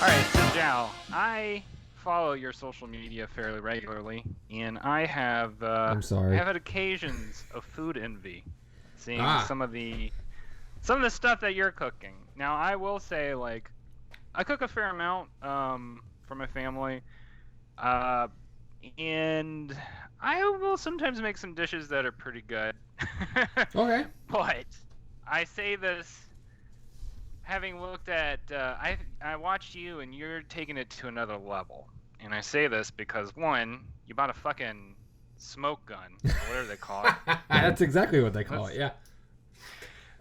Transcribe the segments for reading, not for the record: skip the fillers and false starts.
Alright, so Jao, I follow your social media fairly regularly, and I'm I sorry. have had occasions of food envy, seeing Ah, some of the stuff that you're cooking. Now, I will say, like, I cook a fair amount for my family, uh, and I will sometimes make some dishes that are pretty good. okay. But I say this having looked at I watched you and you're taking it to another level. And I say this because one, you bought a fucking smoke gun or whatever they call it. That's exactly what they call it. That's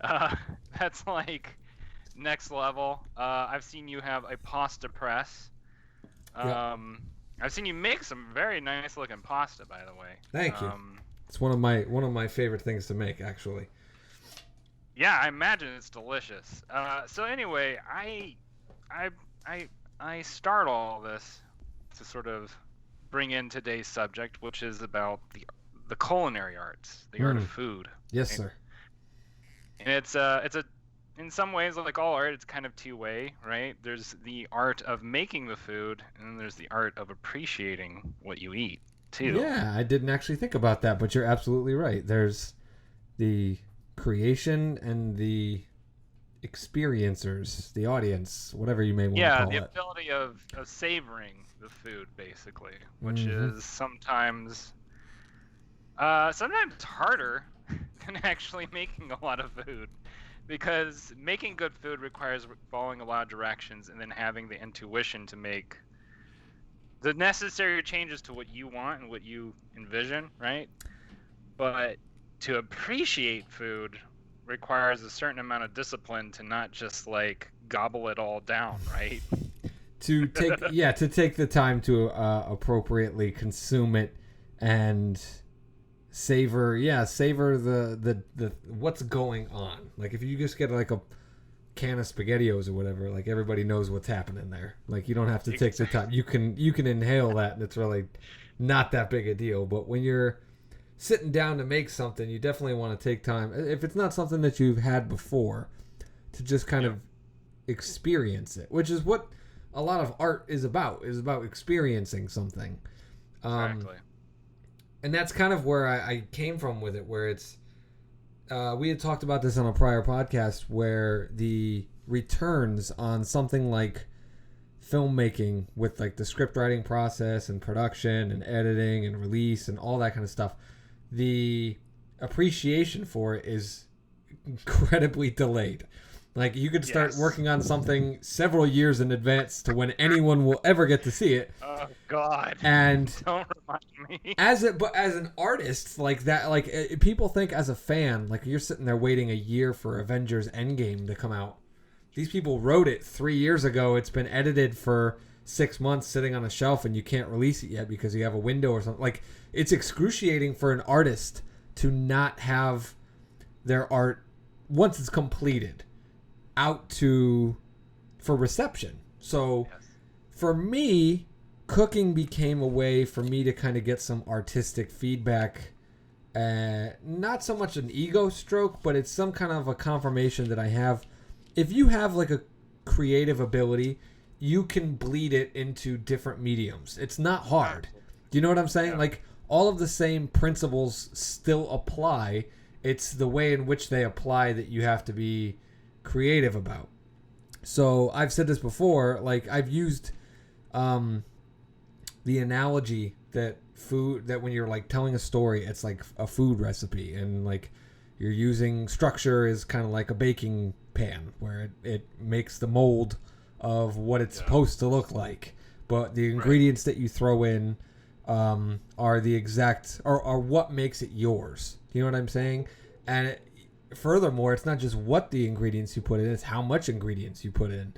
Yeah. uh, that's like next level. I've seen you have a pasta press. Yep. I've seen you make some very nice looking pasta, by the way. Thank you. It's one of my favorite things to make, actually. Yeah, I imagine it's delicious. So anyway, I, I start all this to sort of bring in today's subject, which is about the culinary arts, the art of food. Yes, Right? sir. And it's a in some ways, like all art, it's kind of two-way, right? There's the art of making the food, and then there's the art of appreciating what you eat too. Yeah, I didn't actually think about that, but you're absolutely right. There's the creation and the experiencers, the audience, whatever you may want to Yeah, call the it. ability of savoring the food, basically, which Mm-hmm. is sometimes harder than actually making a lot of food, because making good food requires following a lot of directions and then having the intuition to make the necessary changes to what you want and what you envision, right? But to appreciate food requires a certain amount of discipline to not just like gobble it all down, right? To take the time to appropriately consume it and savor the what's going on. Like if you just get like a can of spaghettios or whatever, like everybody knows what's happening there. Like you don't have to take the time. You can inhale that and it's really not that big a deal. But when you're sitting down to make something, you definitely want to take time. If it's not something that you've had before, to just kind of experience it, which is what a lot of art is about experiencing something. Exactly. And that's kind of where I came from with it, where it's we had talked about this on a prior podcast, where the returns on something like filmmaking with like the script writing process and production and editing and release and all that kind of stuff, the appreciation for it is incredibly delayed. Like you could start working on something several years in advance to when anyone will ever get to see it. Oh God! And Don't remind me. but as an artist, like that, like people think as a fan, like you're sitting there waiting a year for Avengers Endgame to come out. These people wrote it 3 years ago. It's been edited for 6 months, sitting on a shelf, and you can't release it yet because you have a window or something. Like it's excruciating for an artist to not have their art, once it's completed, out for reception. So for me, cooking became a way for me to kind of get some artistic feedback. Not so much an ego stroke, but it's some kind of a confirmation that I have. If you have like a creative ability, you can bleed it into different mediums. It's not hard. Do you know what I'm saying? Like all of the same principles still apply. It's the way in which they apply that you have to be creative about. So I've said this before, like I've used the analogy that when you're like telling a story, it's like a food recipe, and like you're using structure is kind of like a baking pan where it makes the mold of what it's supposed to look like, but the ingredients that you throw in are the exact or what makes it yours. You know what I'm saying? And furthermore, it's not just what the ingredients you put in, it's how much ingredients you put in.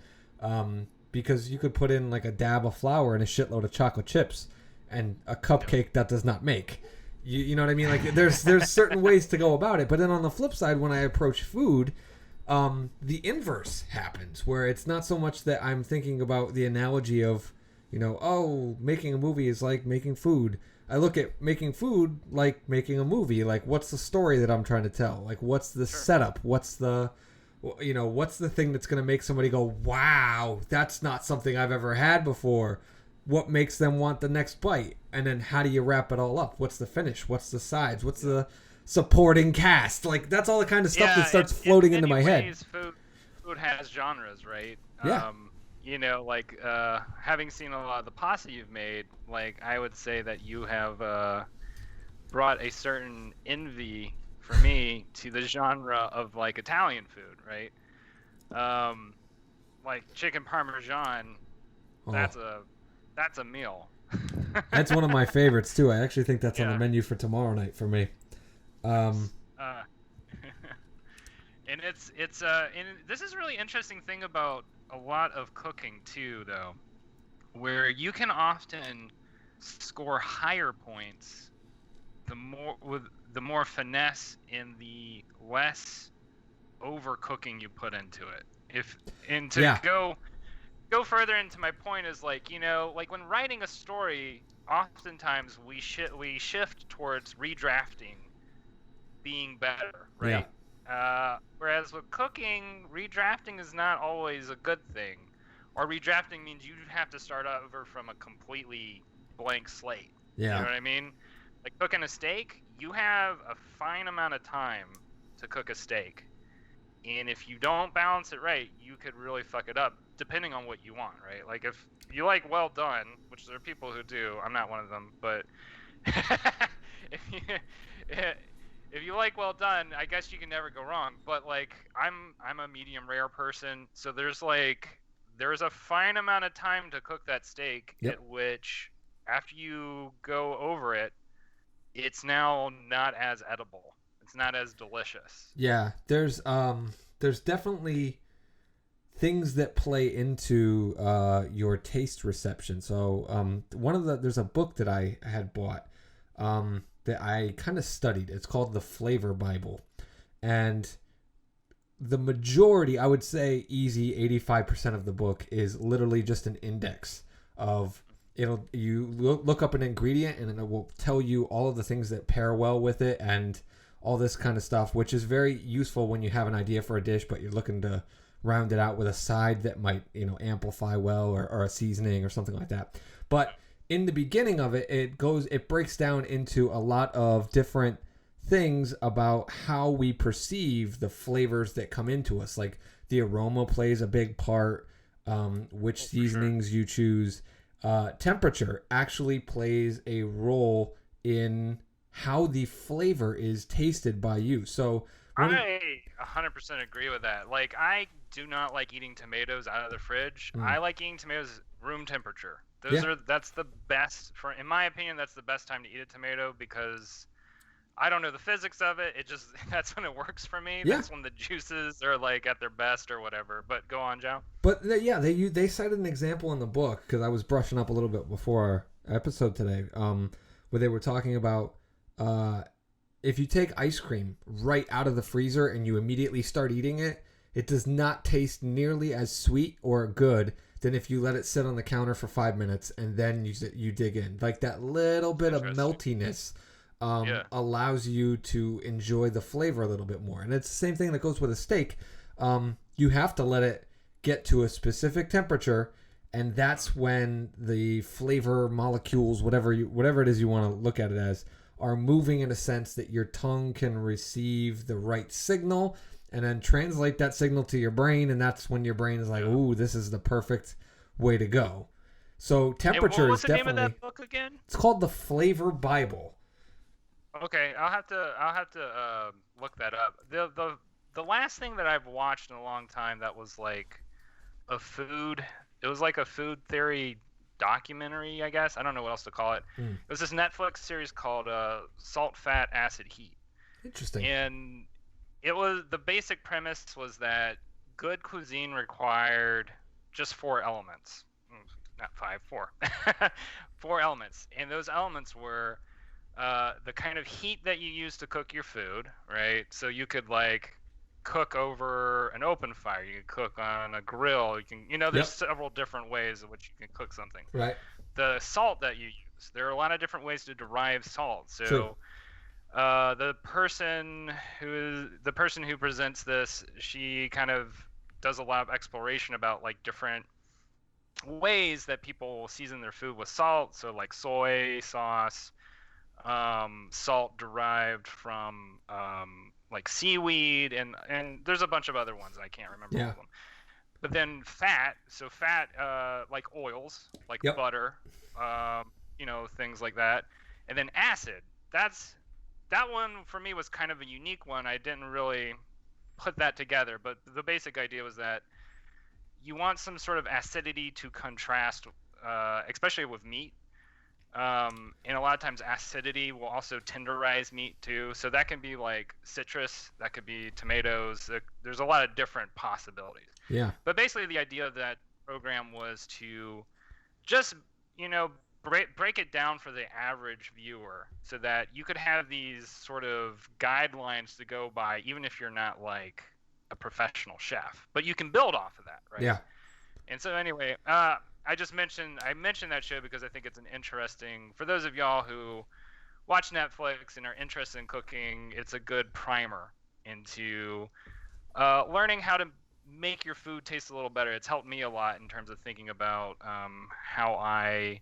Because you could put in like a dab of flour and a shitload of chocolate chips and a cupcake that does not make. You know what I mean? Like there's certain ways to go about it. But then on the flip side, when I approach food, the inverse happens, where it's not so much that I'm thinking about the analogy of, making a movie is like making food. I look at making food like making a movie. Like, what's the story that I'm trying to tell? Like, what's the setup? What's the You know, what's the thing that's going to make somebody go, wow, that's not something I've ever had before? What makes them want the next bite? And then how do you wrap it all up? What's the finish? What's the sides? What's the supporting cast? Like, that's all the kind of stuff that starts floating into my head. Food has genres, right? Yeah. You know, like having seen a lot of the pasta you've made, like I would say that you have brought a certain envy for me to the genre of like Italian food, right? Like chicken parmesan, Oh, that's a meal. that's one of my favorites too. I actually think that's on the Yeah. menu for tomorrow night for me. Nice. And and this is a really interesting thing about a lot of cooking too, though, where you can often score higher points the more finesse and the less overcooking you put into it. Yeah. Go further into my point is like, you know, like when writing a story, oftentimes we shift towards redrafting being better, Yeah. right? Whereas with cooking, redrafting is not always a good thing. Or redrafting means you have to start over from a completely blank slate. You know Yeah. what I mean? Like cooking a steak, you have a fine amount of time to cook a steak. And if you don't balance it right, you could really fuck it up, depending on what you want, right? Like if you like well done, which there are people who do, I'm not one of them, but if you, if you like well done, I guess you can never go wrong. But like I'm a medium rare person, so there's a fine amount of time to cook that steak, Yep. at which after you go over it, it's now not as edible. It's not as delicious. Yeah. There's definitely things that play into your taste reception. So there's a book that I had bought that I kind of studied. It's called The Flavor Bible, and the majority, I would say, easy 85% of the book is literally just an index of you look up an ingredient and it will tell you all of the things that pair well with it and all this kind of stuff, which is very useful when you have an idea for a dish but you're looking to round it out with a side that might, amplify well, or a seasoning or something like that. But in the beginning of it, it breaks down into a lot of different things about how we perceive the flavors that come into us. Like the aroma plays a big part, which seasonings you choose. Temperature actually plays a role in how the flavor is tasted by you. So I 100% agree with that. Like, I do not like eating tomatoes out of the fridge. I like eating tomatoes room temperature. That's the best in my opinion, that's the best time to eat a tomato, because I don't know the physics of it. That's when it works for me. Yeah. That's when the juices are like at their best or whatever. But go on, Joe. But they cited an example in the book, because I was brushing up a little bit before our episode today, where they were talking about if you take ice cream right out of the freezer and you immediately start eating it, it does not taste nearly as sweet or good than if you let it sit on the counter for 5 minutes and then you dig in. Like that little bit of meltiness allows you to enjoy the flavor a little bit more. And it's the same thing that goes with a steak. You have to let it get to a specific temperature, and that's when the flavor molecules, whatever it is you want to look at it as, are moving in a sense that your tongue can receive the right signal and then translate that signal to your brain, and that's when your brain is like, ooh, this is the perfect way to go. So temperature is definitely... What's the name of that book again? It's called The Flavor Bible. Okay, I'll have to look that up. The last thing that I've watched in a long time that was like it was like a food theory documentary, I guess. I don't know what else to call it. It was this Netflix series called Salt, Fat, Acid, Heat. Interesting. And the basic premise was that good cuisine required just 4 elements. Not 5, 4. 4 elements. And those elements were the kind of heat that you use to cook your food, right? So you could like cook over an open fire, you can cook on a grill, you can there's several different ways in which you can cook something. Right. The salt that you use, there are a lot of different ways to derive salt. So True. The person who presents this, she kind of does a lot of exploration about like different ways that people season their food with salt. So like soy sauce, salt derived from like seaweed, and there's a bunch of other ones. I can't remember all Yeah. of them. But then fat, so fat, like oils, like Yep. butter, things like that. And then acid. That one for me was kind of a unique one. I didn't really put that together, but the basic idea was that you want some sort of acidity to contrast, especially with meat. And a lot of times acidity will also tenderize meat too. So that can be like citrus, that could be tomatoes. There's a lot of different possibilities. Yeah. But basically, the idea of that program was to just, break it down for the average viewer so that you could have these sort of guidelines to go by, even if you're not like a professional chef. But you can build off of that, right? Yeah. And so anyway, I mentioned that show because I think it's an interesting, for those of y'all who watch Netflix and are interested in cooking, it's a good primer into learning how to make your food taste a little better. It's helped me a lot in terms of thinking about how I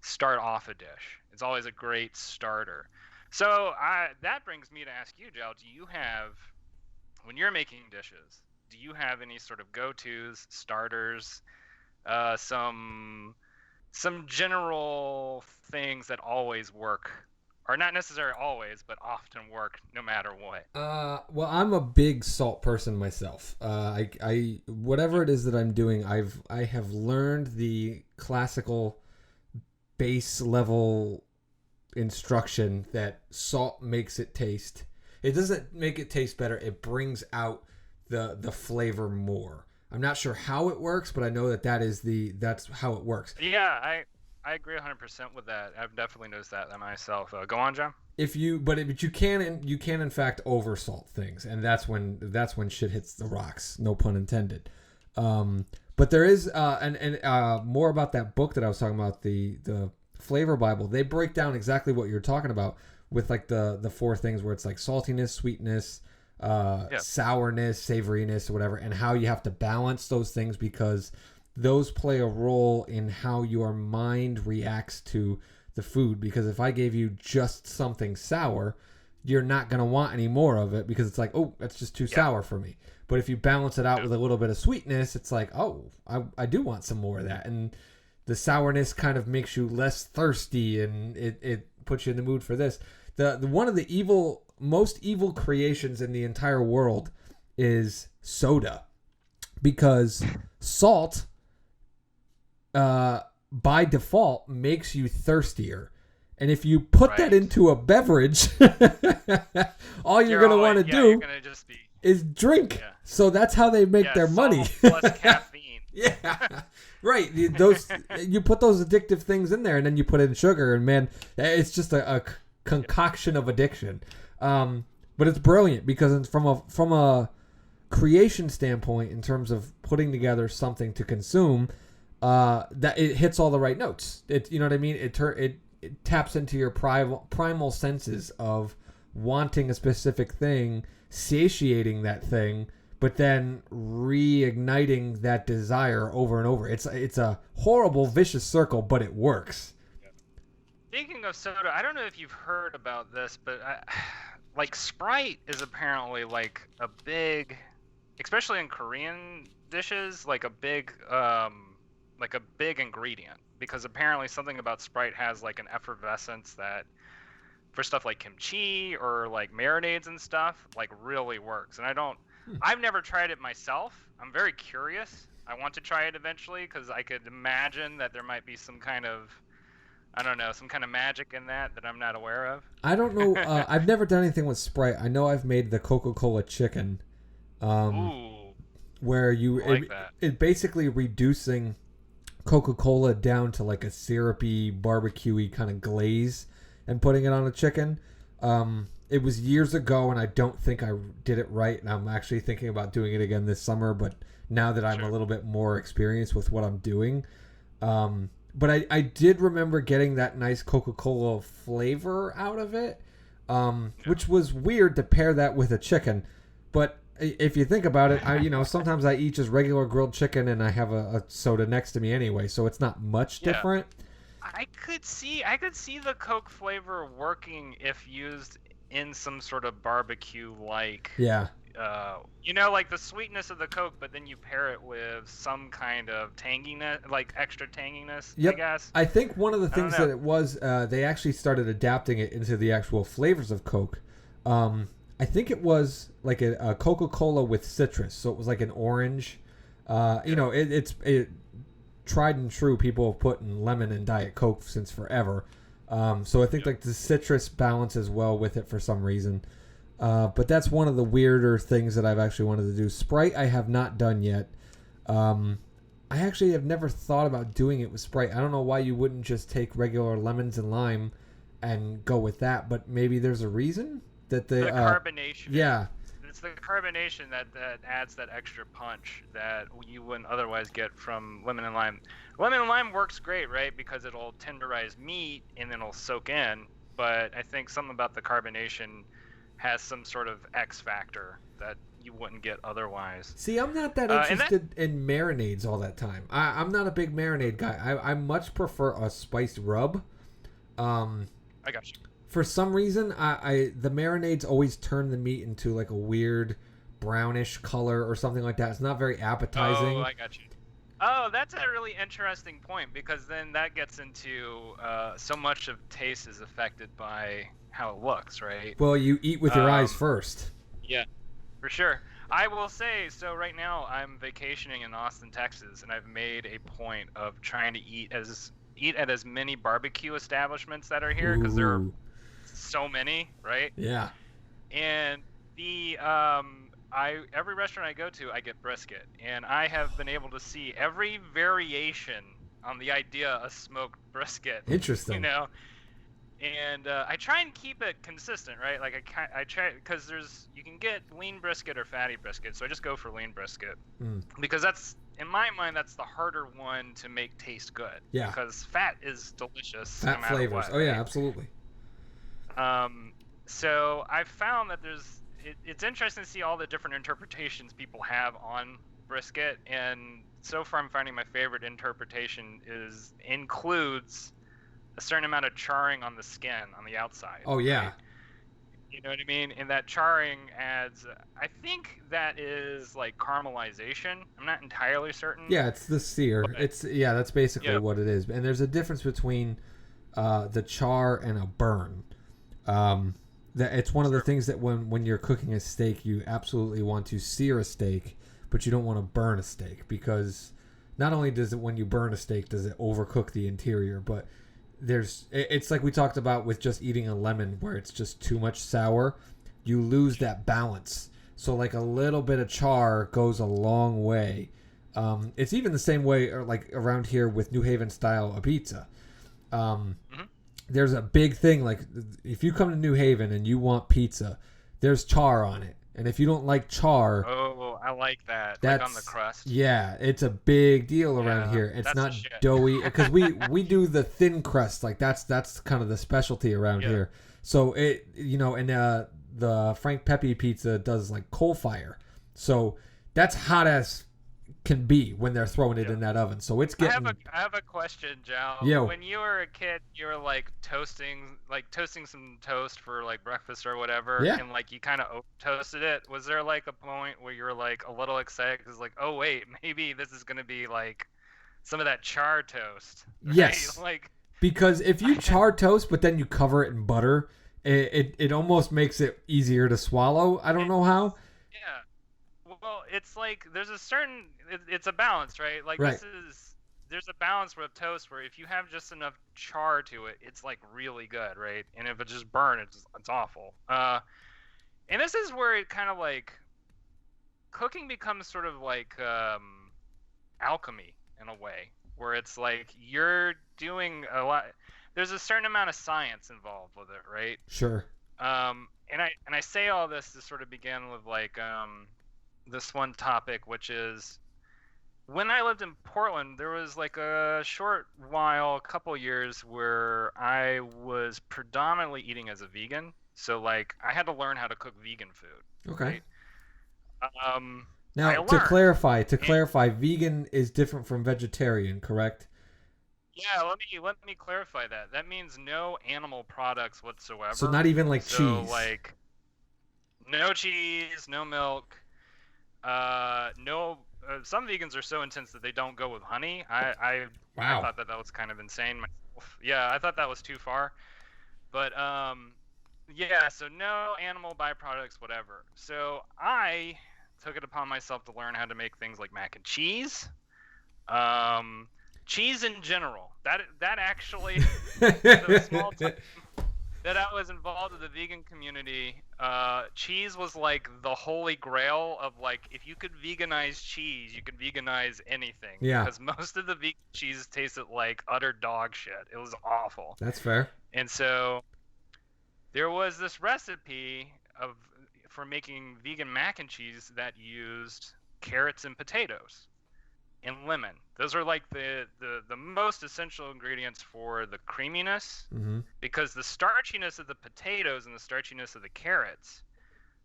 start off a dish. It's always a great starter. So that brings me to ask you, Jal, when you're making dishes, do you have any sort of go-tos, starters, some general things that always work, or not necessarily always, but often work no matter what? Well, I'm a big salt person myself. I whatever it is that I'm doing, I have learned the classical base level instruction that salt makes it taste. It doesn't make it taste better. It brings out the flavor more. I'm not sure how it works, but I know that's how it works. Yeah, I agree 100% with that. I've definitely noticed that myself. Go on, John. But you can in fact oversalt things, and that's when shit hits the rocks. No pun intended. But there is more about that book that I was talking about, the Flavor Bible. They break down exactly what you're talking about with like the four things where it's like saltiness, sweetness, sourness, savoriness, or whatever, and how you have to balance those things because those play a role in how your mind reacts to the food. Because if I gave you just something sour, you're not going to want any more of it because it's like, oh, that's just too sour for me. But if you balance it out with a little bit of sweetness, it's like, oh, I do want some more of that. And the sourness kind of makes you less thirsty, and it puts you in the mood for this. The one of the most evil creations in the entire world is soda, because salt by default makes you thirstier. And if you put that into a beverage, all you're going to want to do is drink. Yeah. So that's how they make their money. Plus caffeine. Yeah. Right. You put those addictive things in there, and then you put in sugar, and man, it's just a concoction of addiction. But it's brilliant because from a creation standpoint, in terms of putting together something to consume, that it hits all the right notes. You know what I mean? It taps into your primal senses of wanting a specific thing, satiating that thing, but then reigniting that desire over and over. It's a horrible, vicious circle, but it works. Speaking of soda, I don't know if you've heard about this, but like Sprite is apparently like a big, especially in Korean dishes, like a big ingredient, because apparently something about Sprite has like an effervescence that for stuff like kimchi or like marinades and stuff like really works. And I've never tried it myself. I'm very curious. I want to try it eventually because I could imagine that there might be some kind of, I don't know, some kind of magic in that I'm not aware of. I don't know. I've never done anything with Sprite. I know I've made the Coca-Cola chicken, where it basically reducing Coca-Cola down to like a syrupy, barbecue-y kind of glaze and putting it on a chicken. It was years ago, and I don't think I did it right, and I'm actually thinking about doing it again this summer, but now that I'm a little bit more experienced with what I'm doing. But I did remember getting that nice Coca-Cola flavor out of it. which was weird to pair that with a chicken. But if you think about it, sometimes I eat just regular grilled chicken and I have a soda next to me anyway, so it's not much different. I could see the Coke flavor working if used in some sort of barbecue like Yeah. like the sweetness of the Coke, but then you pair it with some kind of tanginess, like extra tanginess, Yep. I guess. I think one of the things that it was, they actually started adapting it into the actual flavors of Coke. I think it was like a Coca-Cola with citrus, so it was like an orange. It's tried and true. People have put in lemon in Diet Coke since forever. So I think like the citrus balances well with it for some reason. But that's one of the weirder things that I've actually wanted to do. Sprite I have not done yet. I actually have never thought about doing it with Sprite. I don't know why you wouldn't just take regular lemons and lime and go with that, but maybe there's a reason that the carbonation. Yeah. It's the carbonation that adds that extra punch that you wouldn't otherwise get from lemon and lime. Lemon and lime works great, right? Because it'll tenderize meat and then it'll soak in. But I think something about the carbonation has some sort of X factor that you wouldn't get otherwise. See, I'm not that interested in marinades all that time. I'm not a big marinade guy. I much prefer a spiced rub. I got you. For some reason, the marinades always turn the meat into like a weird brownish color or something like that. It's not very appetizing. Oh, I got you. Oh, that's a really interesting point, because then that gets into so much of taste is affected by how it looks, right? Well, you eat with your eyes first. Yeah, for sure. I will say, so right now I'm vacationing in Austin, Texas, and I've made a point of trying to eat at as many barbecue establishments that are here, because there are so many, right? Yeah. And the every restaurant I go to, I get brisket, and I have been able to see every variation on the idea of smoked brisket. Interesting. And I try and keep it consistent, right? Like I try, because you can get lean brisket or fatty brisket, so I just go for lean brisket because that's, in my mind, that's the harder one to make taste good. Yeah. Because fat is delicious. Fat no matter flavors. what, oh yeah, right? absolutely. So I've found that it's interesting to see all the different interpretations people have on brisket, and so far I'm finding my favorite interpretation includes a certain amount of charring on the skin on the outside. Oh yeah. Right? You know what I mean? And that charring adds, I think that is like caramelization. I'm not entirely certain. Yeah, it's the sear. That's basically what it is. And there's a difference between the char and a burn. It's one of the things that when you're cooking a steak, you absolutely want to sear a steak, but you don't want to burn a steak, because not only does it, when you burn a steak, does it overcook the interior, but it's like we talked about with just eating a lemon, where it's just too much sour. You lose that balance. So like a little bit of char goes a long way. It's even the same way, or like around here with New Haven style a pizza. There's a big thing, like if you come to New Haven and you want pizza, there's char on it. And if you don't like char... Oh, I like that. Like on the crust. Yeah, it's a big deal around here. It's not doughy. Because we do the thin crust. Like that's kind of the specialty around here. So and the Frank Pepe pizza does like coal fire. So that's hot as can be when they're throwing it in that oven. So it's getting... I have a question, Jal. Yo. When you were a kid, you were like toasting some toast for like breakfast or whatever, and like you kind of toasted it. Was there like a point where you were like a little excited because like, oh wait, maybe this is gonna be like some of that char toast? Right? Yes. Like, because if you char toast but then you cover it in butter, it almost makes it easier to swallow. I don't know how. Yeah. Well, it's like there's a certain... It's a balance, right? Like there's a balance with toast where if you have just enough char to it, it's like really good, right? And if it just burns, it's awful. And this is where it kind of like cooking becomes sort of like alchemy in a way, where it's like you're doing a lot. There's a certain amount of science involved with it, right? Sure. And I say all this to sort of begin with like this one topic, which is, when I lived in Portland, there was like a couple years where I was predominantly eating as a vegan. So like I had to learn how to cook vegan food, Okay. right? Um, I Now, to learned. clarify, And vegan is different from vegetarian, correct? yeah, let me clarify that. That means no animal products So whatsoever. not even like So cheese. like no cheese, no milk, no. Some vegans are so intense that they don't go with honey. I Wow. thought that was kind of insane myself. Yeah, I thought that was too far. But yeah. So no animal byproducts, whatever. So I took it upon myself to learn how to make things like mac and cheese. Um, cheese in general. That actually, the small time that I was involved with the vegan community, cheese was like the holy grail of like if you could veganize cheese, you could veganize anything Yeah, because most of the vegan cheese tasted like utter dog shit. It was awful. that's fair. And so there was this recipe of for making vegan mac and cheese that used carrots and potatoes and lemon. Those are like the most essential ingredients for the creaminess Hmm. because the starchiness of the potatoes and the starchiness of the carrots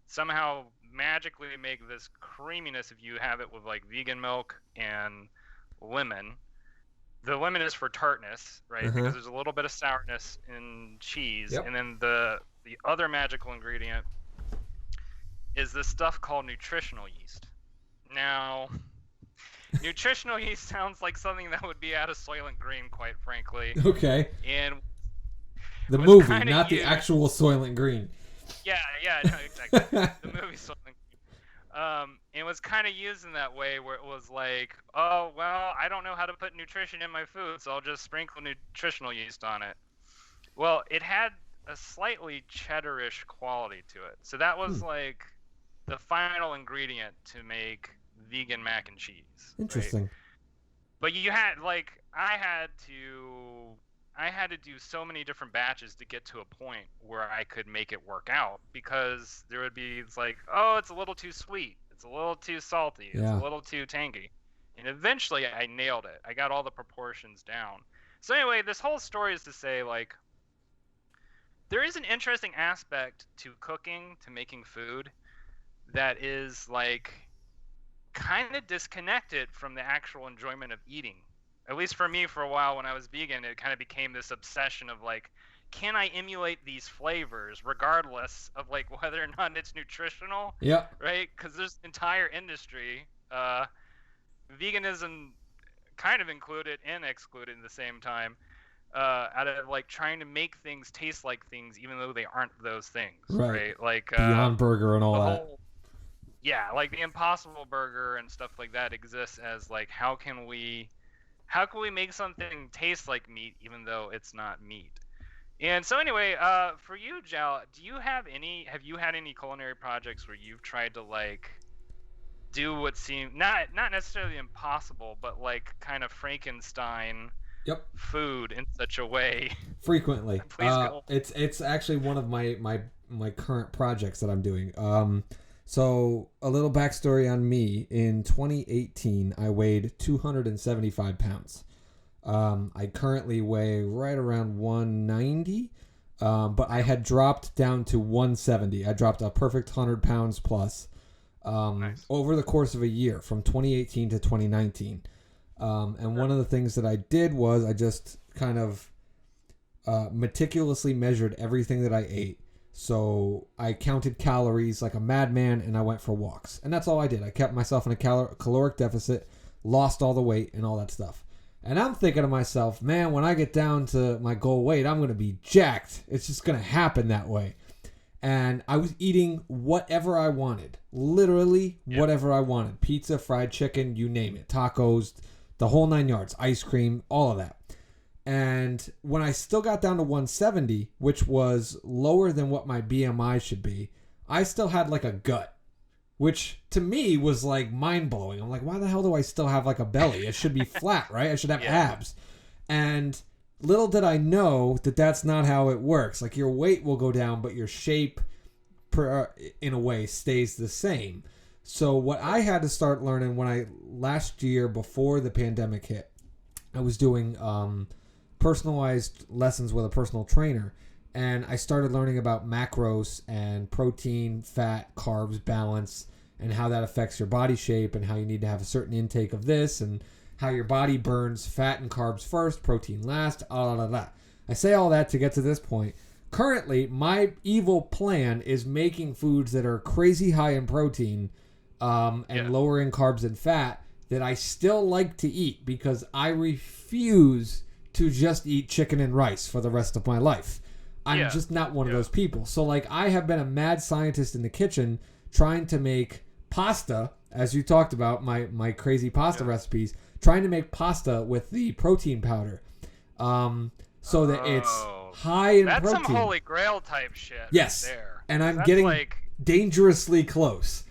somehow magically make this creaminess if you have it with like vegan milk and lemon. The lemon is for tartness, right? Uh-huh. Because there's a little bit of sourness in cheese, Yep. and then the other magical ingredient is this stuff called nutritional yeast. Now, nutritional yeast sounds like something that would be out of Soylent Green, quite frankly, Okay. and The was movie, kind of not the used. actual Soylent Green. Yeah, no, exactly. The movie Soylent Green. It was kind of used in that way where it was like, oh well, I don't know how to put nutrition in my food, so I'll just sprinkle nutritional yeast on it. Well, it had a slightly cheddarish quality to it, so that Hmm. was like the final ingredient to make vegan mac and cheese, right? Interesting. But you had like I had to do so many different batches to get to a point where I could make it work out because there would be it's like, oh, it's a little too sweet, it's a little too salty, it's a Yeah. little too tangy. And eventually I nailed it. I got all the proportions down. So anyway, this whole story is to say like there is an interesting aspect to cooking, to making food that is like kind of disconnected from the actual enjoyment of eating. At least for me, for a while when I was vegan, it kind of became this obsession of like, can I emulate these flavors regardless of like whether or not it's nutritional, Yep. right? Because there's an entire industry, veganism kind of included and excluded at the same time, out of like trying to make things taste like things even though they aren't those things, Right. right? Like Beyond Burger and all the that. whole yeah, like the Impossible Burger and stuff like that exists as like how can we make something taste like meat even though it's not meat? And so anyway, for you, Jal, have you had any culinary projects where you've tried to like do what seemed not necessarily impossible, but like kind of Frankenstein Yep. food in such a way? Frequently. Please go. It's actually one of my current projects that I'm doing. So a little backstory on me. In 2018, I weighed 275 pounds. I currently weigh right around 190. But I had dropped down to 170. I dropped a perfect 100 pounds plus Nice. over the course of a year from 2018 to 2019. And one of the things that I did was I just kind of meticulously measured everything that I ate. So I counted calories like a madman and I went for walks. And that's all I did. I kept myself in a caloric deficit, lost all the weight and all that stuff. And I'm thinking to myself, man, when I get down to my goal weight, I'm going to be jacked. It's just going to happen that way. And I was eating whatever I wanted. Literally whatever I wanted. Pizza, fried chicken, you name it. Tacos, the whole 9 yards. Ice cream, all of that. And when I still got down to 170, which was lower than what my BMI should be, I still had like a gut, which to me was like mind blowing. I'm like, why the hell do I still have like a belly? It should be flat, right? I should have abs. And little did I know that that's not how it works. Like your weight will go down, but your shape, in a way, stays the same. So what I had to start learning last year before the pandemic hit, I was doing personalized lessons with a personal trainer, and I started learning about macros and protein, fat, carbs balance, and how that affects your body shape, and how you need to have a certain intake of this, and how your body burns fat and carbs first, protein last, I say all that to get to this point. Currently, my evil plan is making foods that are crazy high in protein and lower in carbs and fat that I still like to eat, because I refuse to just eat chicken and rice for the rest of my life. I'm just not one of those people. So, like, I have been a mad scientist in the kitchen trying to make pasta, as you talked about, my crazy pasta recipes, trying to make pasta with the protein powder, so that it's high in protein. That's some holy grail type shit. Yes, right there. And I'm getting dangerously close.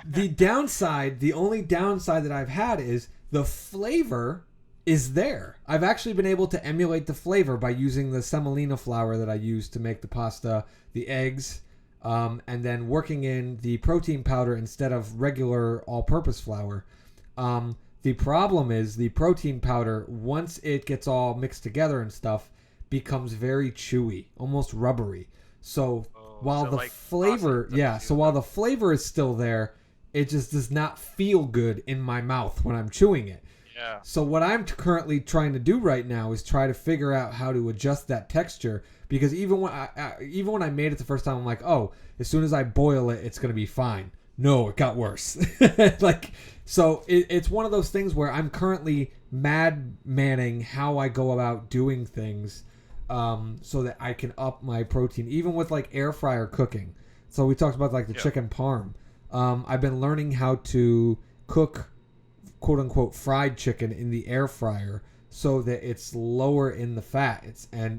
The only downside that I've had is the flavor is there. I've actually been able to emulate the flavor by using the semolina flour that I use to make the pasta, the eggs, and then working in the protein powder instead of regular all-purpose flour. The problem is the protein powder, once it gets all mixed together and stuff, becomes very chewy, almost rubbery. So while the flavor, while the flavor is still there, it just does not feel good in my mouth when I'm chewing it. Yeah. So what I'm currently trying to do right now is try to figure out how to adjust that texture, because even when I made it the first time, I'm like, oh, as soon as I boil it, it's gonna be fine. No, it got worse. So it's one of those things where I'm currently manning how I go about doing things, so that I can up my protein, even with like air fryer cooking. So we talked about like the chicken parm. I've been learning how to cook, quote unquote, fried chicken in the air fryer so that it's lower in the fat.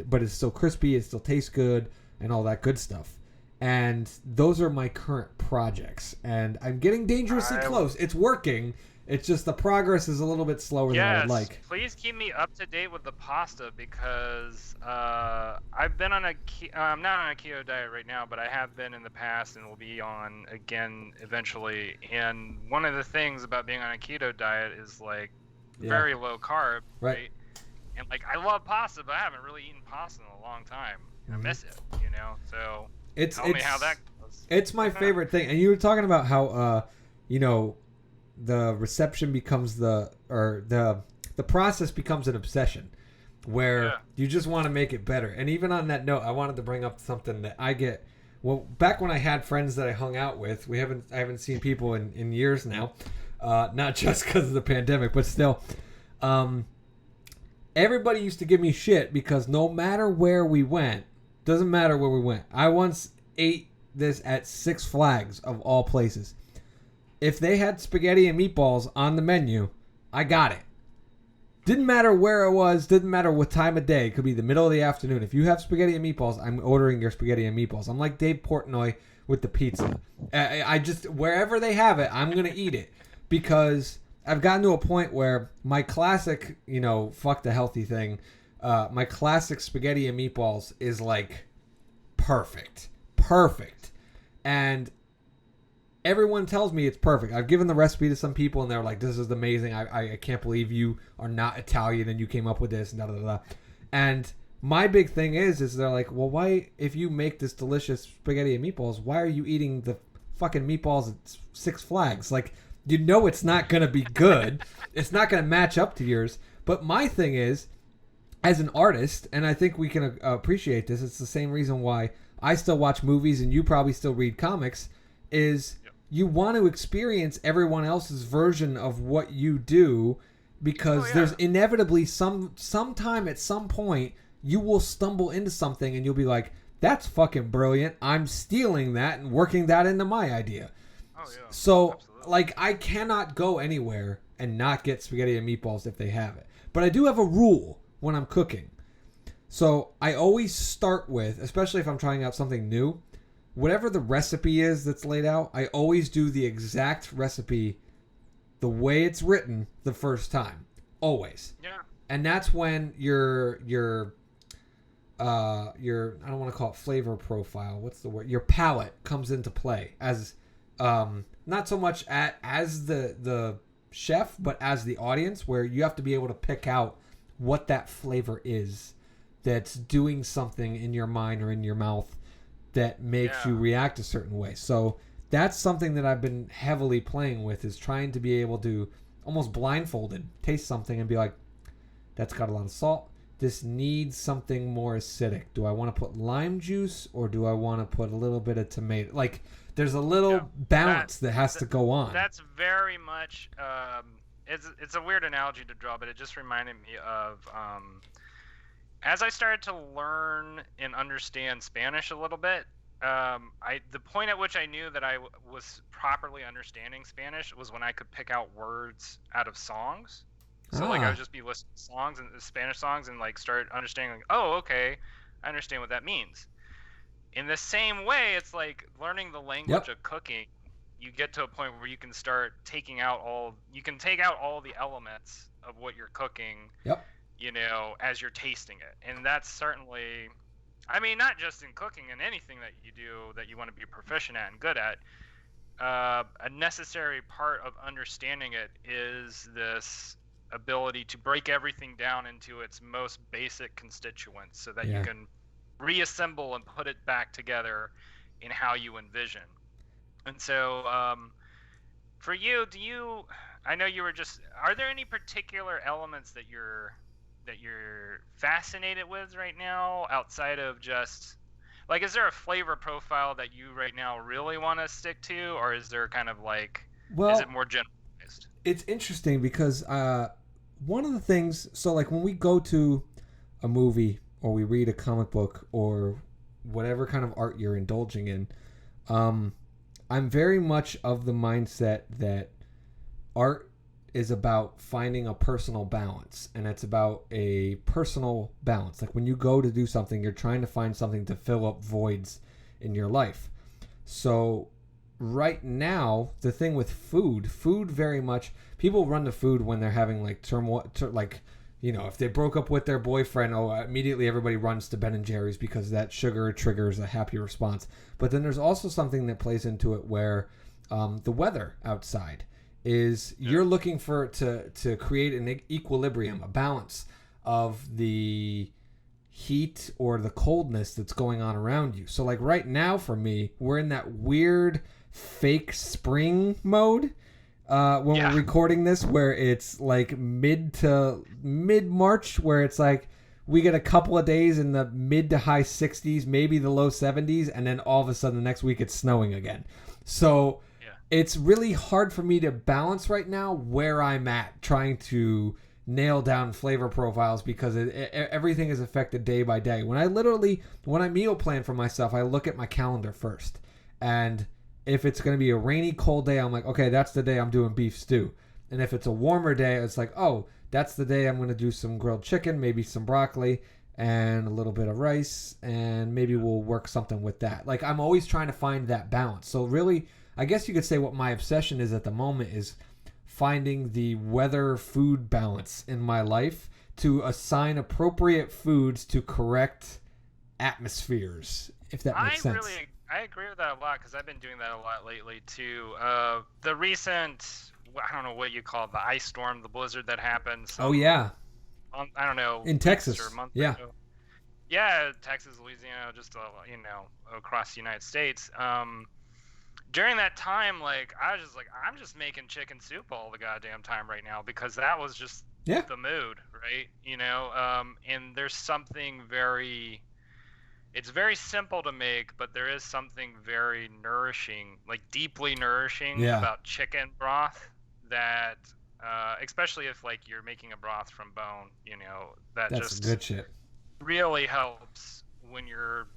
But it's still crispy, it still tastes good, and all that good stuff. And those are my current projects, and I'm getting dangerously close. It's working. It's just the progress is a little bit slower than I would like. Please keep me up to date with the pasta, because I've been on I'm not on a keto diet right now, but I have been in the past and will be on again eventually. And one of the things about being on a keto diet is like very low carb, right? And like I love pasta, but I haven't really eaten pasta in a long time. I miss it, So tell me how that goes. It's my favorite thing. And you were talking about how the reception becomes the process becomes an obsession, where you just want to make it better. And even on that note, I wanted to bring up something that I get. Well, back when I had friends that I hung out with, I haven't seen people in years now, not just because of the pandemic, but still. Everybody used to give me shit because no matter where we went, doesn't matter where we went. I once ate this at Six Flags of all places. If they had spaghetti and meatballs on the menu, I got it. Didn't matter where it was, didn't matter what time of day. It could be the middle of the afternoon. If you have spaghetti and meatballs, I'm ordering your spaghetti and meatballs. I'm like Dave Portnoy with the pizza. I just, wherever they have it, I'm going to eat it. Because I've gotten to a point where my classic, fuck the healthy thing, my classic spaghetti and meatballs is like perfect. And everyone tells me it's perfect. I've given the recipe to some people and they're like, this is amazing. I can't believe you are not Italian and you came up with this and da-da-da-da. And my big thing is they're like, well, why, if you make this delicious spaghetti and meatballs, why are you eating the fucking meatballs at Six Flags? Like, it's not going to be good. It's not going to match up to yours. But my thing is, as an artist, and I think we can appreciate this, it's the same reason why I still watch movies and you probably still read comics, is you want to experience everyone else's version of what you do, because there's inevitably sometime at some point you will stumble into something and you'll be like, that's fucking brilliant. I'm stealing that and working that into my idea. So, absolutely. Like, I cannot go anywhere and not get spaghetti and meatballs if they have it. But I do have a rule when I'm cooking. So I always start with, especially if I'm trying out something new, whatever the recipe is that's laid out, I always do the exact recipe the way it's written the first time. Always. Yeah. And that's when your I don't want to call it flavor profile. What's the word? Your palate comes into play as not so much as the chef, but as the audience, where you have to be able to pick out what that flavor is. that's doing something in your mind or in your mouth that makes you react a certain way. So that's something that I've been heavily playing with, is trying to be able to almost blindfolded taste something and be like, that's got a lot of salt. This needs something more acidic. Do I want to put lime juice or do I want to put a little bit of tomato? Like, there's a little balance that has to go on. That's very much, it's a weird analogy to draw, but it just reminded me of, as I started to learn and understand Spanish a little bit, the point at which I knew that I was properly understanding Spanish was when I could pick out words out of songs. So like I would just be listening to songs and Spanish songs and like start understanding, like, oh, okay, I understand what that means. In the same way, it's like learning the language of cooking. You get to a point where you can start taking out all the elements of what you're cooking. You know, as you're tasting it. And that's certainly, I mean, not just in cooking, and anything that you do that you want to be proficient at and good at, a necessary part of understanding it is this ability to break everything down into its most basic constituents so that you can reassemble and put it back together in how you envision. And so, for you, I know you were just, are there any particular elements that you're fascinated with right now, outside of just, like, is there a flavor profile that you right now really want to stick to, or is there kind of like, is it more generalized? It's interesting because one of the things, so like when we go to a movie or we read a comic book or whatever kind of art you're indulging in, I'm very much of the mindset that art is about finding a personal balance, and it's about a personal balance. Like when you go to do something, you're trying to find something to fill up voids in your life. So right now, the thing with food very much, people run to food when they're having like turmoil, like, you know, if they broke up with their boyfriend, immediately everybody runs to Ben and Jerry's because that sugar triggers a happy response. But then there's also something that plays into it where the weather outside is, you're looking for to create an equilibrium, a balance of the heat or the coldness that's going on around you. So like right now for me, we're in that weird fake spring mode when we're recording this, where it's like mid-March, where it's like we get a couple of days in the mid to high 60s, maybe the low 70s, and then all of a sudden the next week it's snowing again. So it's really hard for me to balance right now where I'm at, trying to nail down flavor profiles, because everything is affected day by day. When I meal plan for myself, I look at my calendar first. And if it's going to be a rainy, cold day, I'm like, okay, that's the day I'm doing beef stew. And if it's a warmer day, it's like, oh, that's the day I'm going to do some grilled chicken, maybe some broccoli, and a little bit of rice, and maybe we'll work something with that. Like, I'm always trying to find that balance. So really, I guess you could say what my obsession is at the moment is finding the weather-food balance in my life to assign appropriate foods to correct atmospheres, if that makes sense. I agree with that a lot, because I've been doing that a lot lately too. The recent, I don't know what you call it, the ice storm, the blizzard that happened. Oh yeah. I don't know. In Texas. Or a month yeah. ago. Yeah, Texas, Louisiana, just you know, across the United States. During that time, like, I was just like, I'm just making chicken soup all the goddamn time right now, because that was just the mood, right? You know, and there's something it's very simple to make, but there is something very nourishing, like deeply nourishing about chicken broth that, especially if like you're making a broth from bone, you know, that's just good shit. Really helps when you're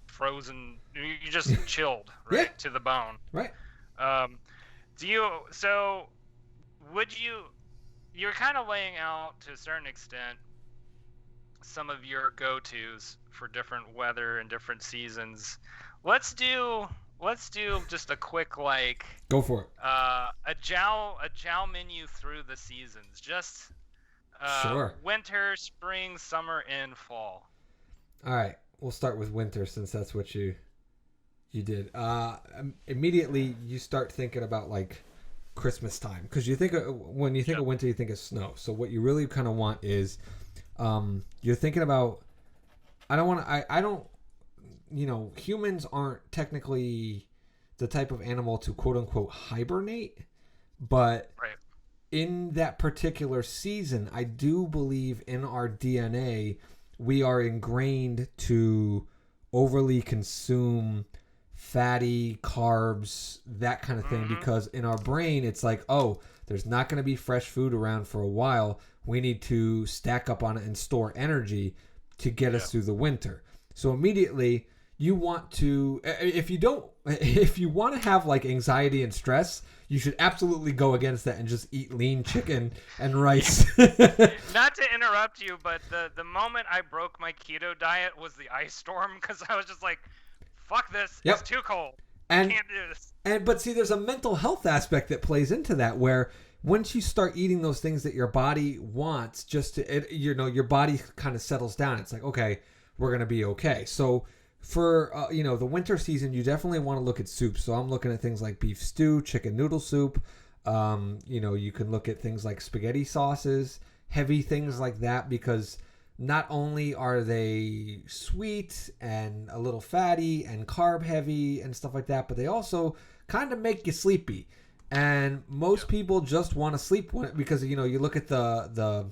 frozen, you just chilled to the bone, right? You're kind of laying out to a certain extent some of your go-tos for different weather and different seasons. Let's do just a quick, like, go for it, a jowl menu through the seasons, just winter, spring, summer, and fall. All right, we'll start with winter, since that's what you did. Immediately you start thinking about like Christmas time, because when you think of winter, you think of snow. So what you really kind of want is, you're thinking about I don't want to. I don't. Humans aren't technically the type of animal to quote unquote hibernate, but Right. in that particular season, I do believe in our DNA, we are ingrained to overly consume fatty carbs, that kind of thing, Mm-hmm. because in our brain, it's like, oh, there's not going to be fresh food around for a while. We need to stack up on it and store energy to get us through the winter. So immediately, you want to, if you want to have like anxiety and stress, you should absolutely go against that and just eat lean chicken and rice. Not to interrupt you, but the moment I broke my keto diet was the ice storm, because I was just like, fuck this. Yep. It's too cold. And, I can't do this. But see, there's a mental health aspect that plays into that, where once you start eating those things that your body wants, just to, your body kind of settles down. It's like, okay, we're going to be okay. So for the winter season, you definitely want to look at soups. So I'm looking at things like beef stew, chicken noodle soup. You can look at things like spaghetti sauces, heavy things like that, because not only are they sweet and a little fatty and carb heavy and stuff like that, but they also kind of make you sleepy. And most people just want to sleep because you look at the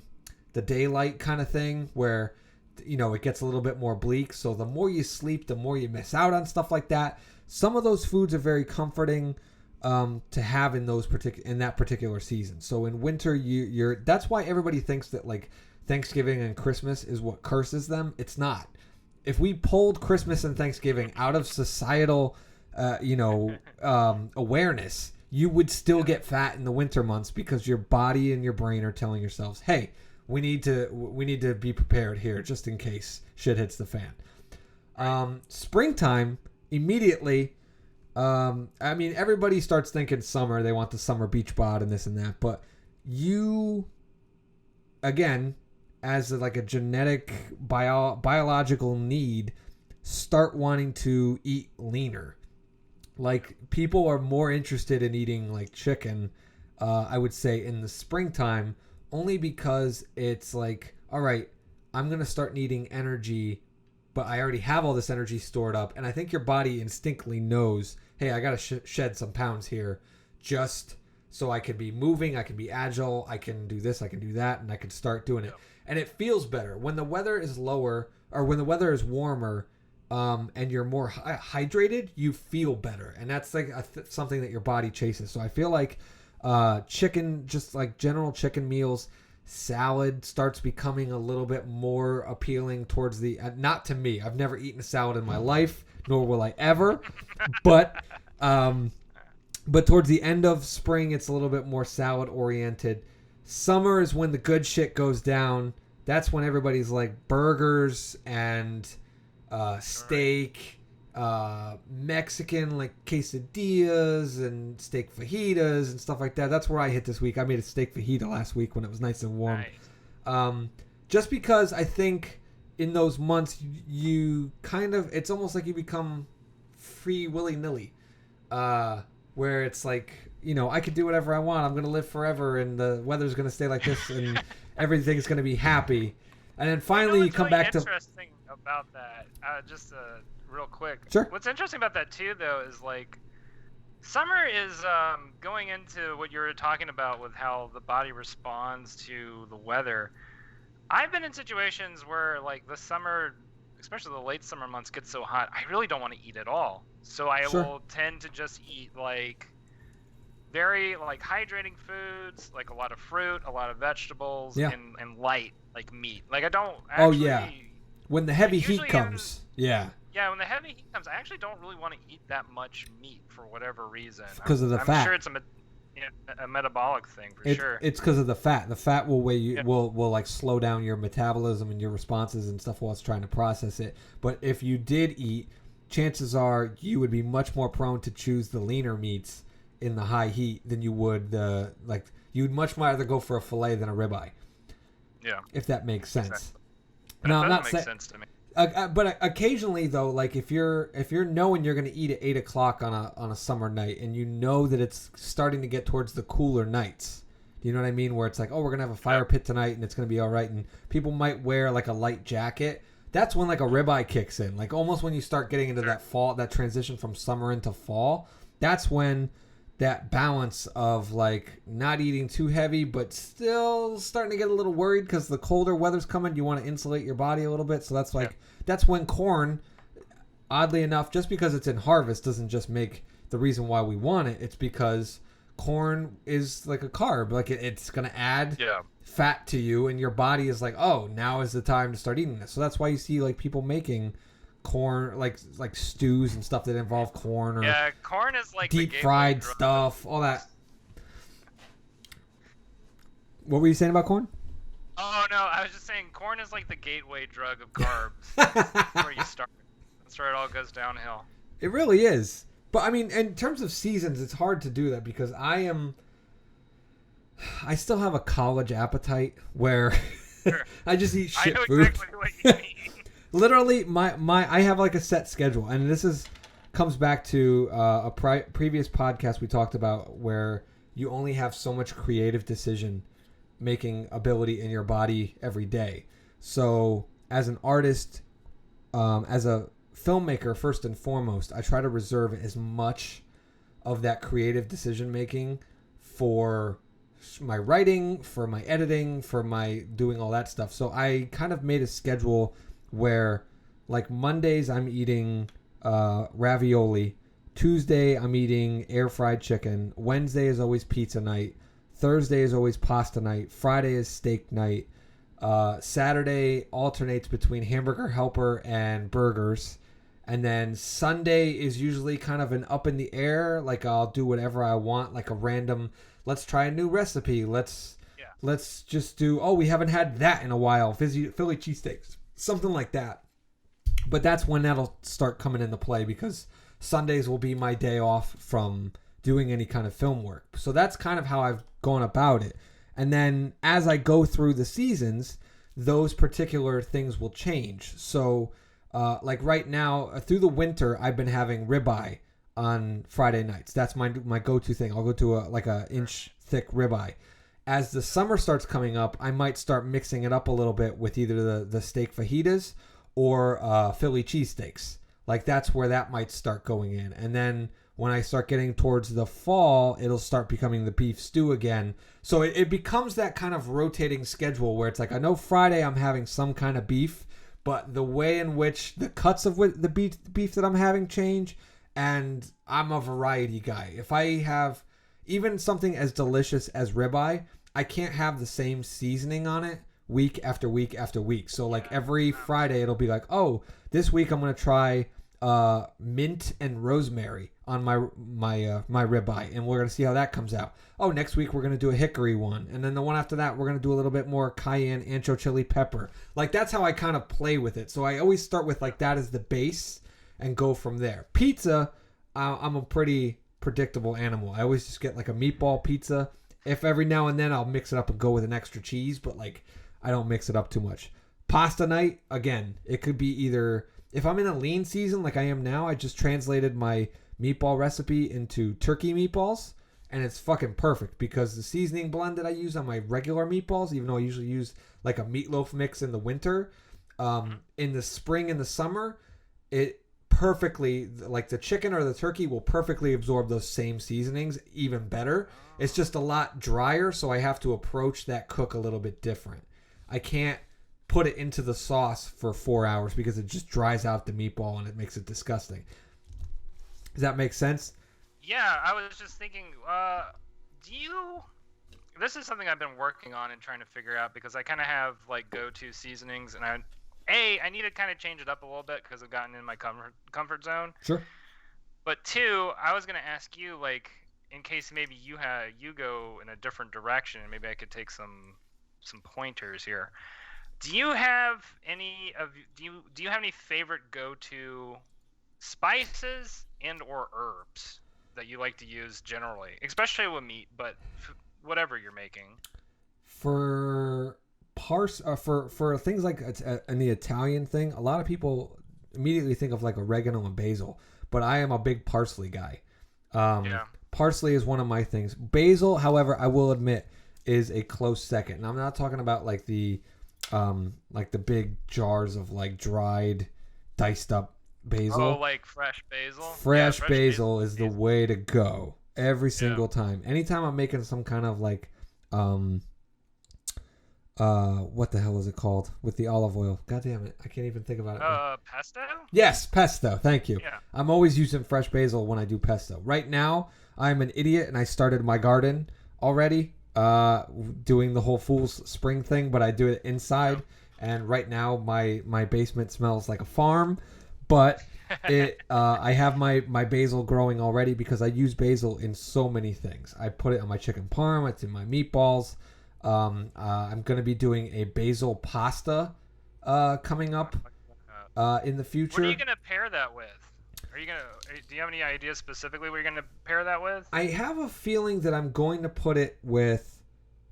daylight kind of thing, where it gets a little bit more bleak. So the more you sleep, the more you miss out on stuff like that. Some of those foods are very comforting to have in that particular season. So in winter, that's why everybody thinks that like Thanksgiving and Christmas is what curses them. It's not. If we pulled Christmas and Thanksgiving out of societal awareness, you would still get fat in the winter months, because your body and your brain are telling yourselves, hey, we need to be prepared here just in case shit hits the fan. Springtime, immediately, everybody starts thinking summer. They want the summer beach bod and this and that. But you, again, as like a genetic biological need, start wanting to eat leaner. Like, people are more interested in eating like chicken, I would say, in the springtime, only because it's like, all right, I'm going to start needing energy, but I already have all this energy stored up. And I think your body instinctively knows, hey, I got to shed some pounds here just so I can be moving, I can be agile, I can do this, I can do that, and I can start doing it. And it feels better. When the weather is lower, or when the weather is warmer, and you're more hydrated, you feel better. And that's like something that your body chases. So I feel like chicken, just like general chicken meals, salad starts becoming a little bit more appealing towards the, not to me. I've never eaten a salad in my life, nor will I ever. But towards the end of spring, it's a little bit more salad oriented. Summer is when the good shit goes down. That's when everybody's like burgers and steak, Mexican like quesadillas and steak fajitas and stuff like that. That's where I hit this week. I made a steak fajita last week when it was nice and warm. Nice. Just because I think in those months you kind of, it's almost like you become free willy-nilly, where it's like, I could do whatever I want. I'm going to live forever, and the weather's going to stay like this, and everything's going to be happy. And then finally you come back to... What's interesting about that, just real quick. Sure. What's interesting about that too, though, is like summer is going into what you were talking about with how the body responds to the weather. I've been in situations where like the summer, especially the late summer months, get so hot, I really don't want to eat at all. So I will tend to just eat like very like hydrating foods, like a lot of fruit, a lot of vegetables, and light like meat. Like I don't actually... When the heavy heat comes. Yeah, when the heavy heat comes, I actually don't really want to eat that much meat for whatever reason. Because of the fat. I'm sure it's a metabolic thing for sure. It's because of the fat. The fat will weigh you, will like slow down your metabolism and your responses and stuff while it's trying to process it. But if you did eat, chances are you would be much more prone to choose the leaner meats in the high heat than you would you'd much rather go for a fillet than a ribeye. Yeah. If that makes sense. Exactly. No, I'm not saying. Sense to me. But occasionally though, like if you're knowing you're going to eat at 8 o'clock on a summer night, and you know that it's starting to get towards the cooler nights, do you know what I mean? Where it's like, oh, we're gonna have a fire pit tonight, and it's gonna be all right, and people might wear like a light jacket. that's when like a ribeye kicks in. Like almost when you start getting into that fall, that transition from summer into fall, that's when that balance of like not eating too heavy but still starting to get a little worried because the colder weather's coming. You want to insulate your body a little bit. So that's like that's when corn, oddly enough, just because it's in harvest doesn't just make the reason why we want it. It's because corn is like a carb. Like it's going to add fat to you, and your body is like, oh, now is the time to start eating this. So that's why you see like people making corn, like stews and stuff that involve corn, or corn is like deep fried stuff, all that. What were you saying about corn? Oh no, I was just saying corn is like the gateway drug of carbs. That's where you start. That's where it all goes downhill. It really is. But I mean, in terms of seasons, it's hard to do that because I still have a college appetite where I just eat shit food. I know exactly what you mean. Literally, I have like a set schedule, and this comes back to a previous podcast we talked about where you only have so much creative decision making ability in your body every day. So as an artist, as a filmmaker, first and foremost, I try to reserve as much of that creative decision making for my writing, for my editing, for my doing all that stuff. So I kind of made a schedule where like Mondays I'm eating ravioli, Tuesday I'm eating air fried chicken, Wednesday is always pizza night, Thursday is always pasta night, Friday is steak night, Saturday alternates between Hamburger Helper and burgers, and then Sunday is usually kind of an up in the air, like I'll do whatever I want, like a random, let's try a new recipe, let's just do, oh, we haven't had that in a while, Philly cheesesteaks. Something like that. But that's when that'll start coming into play because Sundays will be my day off from doing any kind of film work. So that's kind of how I've gone about it. And then as I go through the seasons, those particular things will change. So like right now, through the winter, I've been having ribeye on Friday nights. That's my go-to thing. I'll go to a inch thick ribeye. As the summer starts coming up, I might start mixing it up a little bit with either the steak fajitas or Philly cheesesteaks. Like that's where that might start going in. And then when I start getting towards the fall, it'll start becoming the beef stew again. So it becomes that kind of rotating schedule where it's like, I know Friday I'm having some kind of beef, but the way in which the cuts of the beef that I'm having change, and I'm a variety guy. If I have even something as delicious as ribeye, I can't have the same seasoning on it week after week after week. So like every Friday it'll be like, oh, this week I'm going to try mint and rosemary on my ribeye, and we're going to see how that comes out. Oh, next week we're going to do a hickory one, and then the one after that we're going to do a little bit more cayenne, ancho, chili pepper. Like that's how I kind of play with it. So I always start with like that as the base and go from there. Pizza, I'm a pretty predictable animal. I always just get like a meatball pizza. If every now and then I'll mix it up and go with an extra cheese, but like I don't mix it up too much. Pasta night, again, it could be either, if I'm in a lean season like I am now, I just translated my meatball recipe into turkey meatballs, and it's fucking perfect because the seasoning blend that I use on my regular meatballs, even though I usually use like a meatloaf mix in the winter, in the spring and the summer, it perfectly, like the chicken or the turkey will perfectly absorb those same seasonings even better. It's just a lot drier, so I have to approach that cook a little bit different. I can't put it into the sauce for 4 hours because it just dries out the meatball and it makes it disgusting. Does that make sense? Yeah, I was just thinking, this is something I've been working on and trying to figure out because I kind of have like go-to seasonings, and I need to kind of change it up a little bit because I've gotten in my comfort zone. Sure. But two, I was going to ask you, like, in case maybe you go in a different direction, maybe I could take some pointers here. Do you have any favorite go-to spices and or herbs that you like to use generally, especially with meat, but whatever you're making? For things like in the Italian thing, a lot of people immediately think of like oregano and basil, but I am a big parsley guy. Parsley is one of my things. Basil, however, I will admit, is a close second. And I'm not talking about like the like the big jars of like dried, diced up basil. Oh, like fresh basil. Fresh Fresh basil is the way to go every single Yeah. time. Anytime I'm making some kind of like, what the hell is it called with the olive oil? God damn it, I can't even think about it now. Pesto. Yes, pesto. Thank you. Yeah. I'm always using fresh basil when I do pesto. Right now, I'm an idiot and I started my garden already, doing the whole Fool's Spring thing, but I do it inside. And right now, my basement smells like a farm, but I have my basil growing already because I use basil in so many things. I put it on my chicken parm. It's in my meatballs. I'm going to be doing a basil pasta coming up in the future. What are you gonna pair that with? Do you have any ideas specifically what you're gonna pair that with? I have a feeling that I'm going to put it with.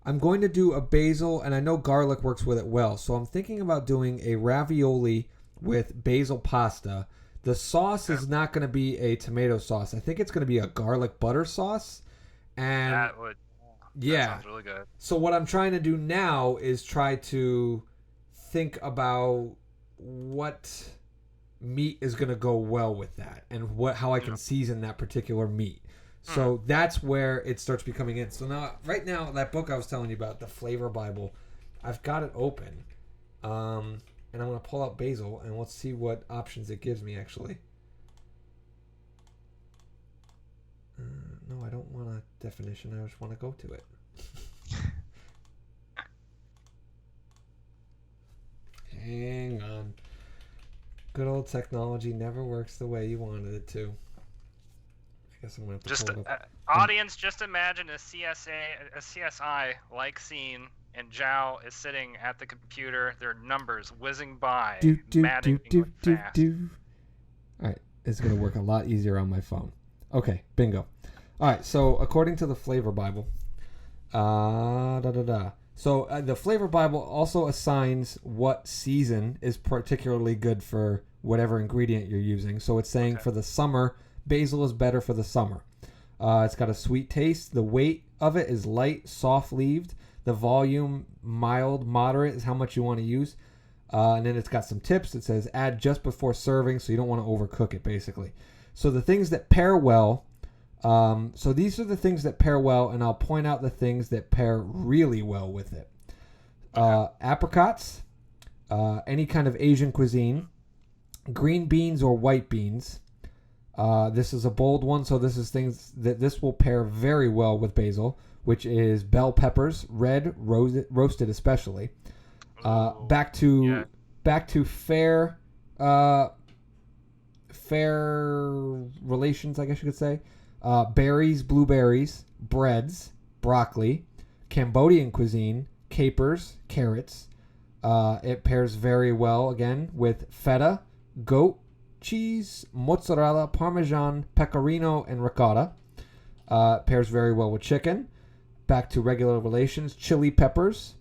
I'm going to do a basil, and I know garlic works with it well. So I'm thinking about doing a ravioli with basil pasta. The sauce is not going to be a tomato sauce. I think it's going to be a garlic butter sauce. And That sounds really good. So what I'm trying to do now is try to think about what meat is going to go well with that and how I can season that particular meat. So that's where it starts becoming in. So now, right now, that book I was telling you about, the Flavor Bible, I've got it open. And I'm going to pull out basil and let's see what options it gives me, actually. No, I don't want a definition. I just want to go to it. Hang on. Good old technology never works the way you wanted it to. I guess I'm going to have to pull it up. Audience, just imagine a CSI like scene, and Zhao is sitting at the computer. There are numbers whizzing by, maddeningly fast. All right, it's going to work a lot easier on my phone. Okay, bingo. All right, so according to the Flavor Bible, So the Flavor Bible also assigns what season is particularly good for whatever ingredient you're using. So it's saying for the summer, basil is better for the summer. It's got a sweet taste. The weight of it is light, soft-leaved. The volume, mild, moderate is how much you want to use. And then it's got some tips. It says add just before serving, so you don't want to overcook it, basically. So the things that pair well, so these are the things that pair well, and I'll point out the things that pair really well with it. Apricots, any kind of Asian cuisine, green beans or white beans. This is a bold one, so this is things that this will pair very well with basil, which is bell peppers, red, roasted especially. Back to fair relations, I guess you could say. Berries, blueberries, breads, broccoli, Cambodian cuisine, capers, carrots. It pairs very well, again, with feta, goat, cheese, mozzarella, parmesan, pecorino, and ricotta. Pairs very well with chicken. Back to regular relations, chili peppers,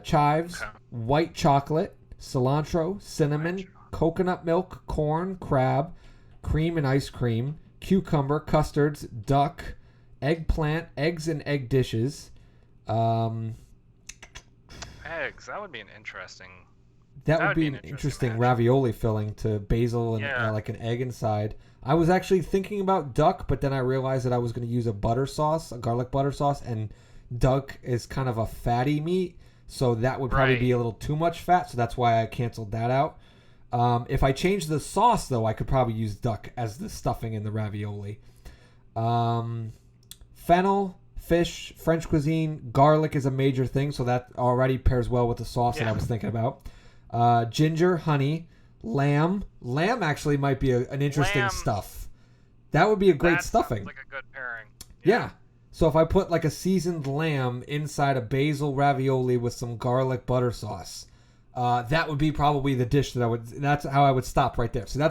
chives, white chocolate, cilantro, cinnamon, coconut milk, corn, crab, cream and ice cream, cucumber, custards, duck, eggplant, eggs and egg dishes. Eggs, that would be an interesting... That would be an interesting ravioli filling to basil and like an egg inside. I was actually thinking about duck, but then I realized that I was going to use a butter sauce, a garlic butter sauce, and duck is kind of a fatty meat, so that would probably be a little too much fat, so that's why I canceled that out. If I change the sauce, though, I could probably use duck as the stuffing in the ravioli. Fennel, fish, French cuisine, garlic is a major thing, so that already pairs well with the sauce that I was thinking about. Ginger, honey, lamb. Lamb actually might be an interesting stuff. That would be a great stuffing. Like a good pairing. Yeah. So if I put like a seasoned lamb inside a basil ravioli with some garlic butter sauce, that would be probably the dish that's how I would stop right there. So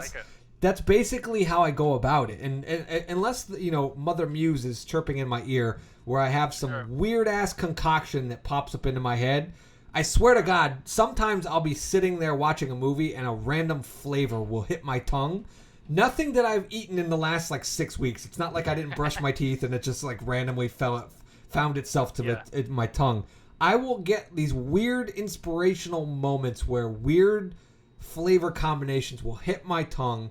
that's basically how I go about it. And unless, Mother Muse is chirping in my ear where I have some weird ass concoction that pops up into my head, I swear to God, sometimes I'll be sitting there watching a movie and a random flavor will hit my tongue. Nothing that I've eaten in the last 6 weeks. It's not like I didn't brush my teeth and it just randomly found itself to my tongue. I will get these weird inspirational moments where weird flavor combinations will hit my tongue.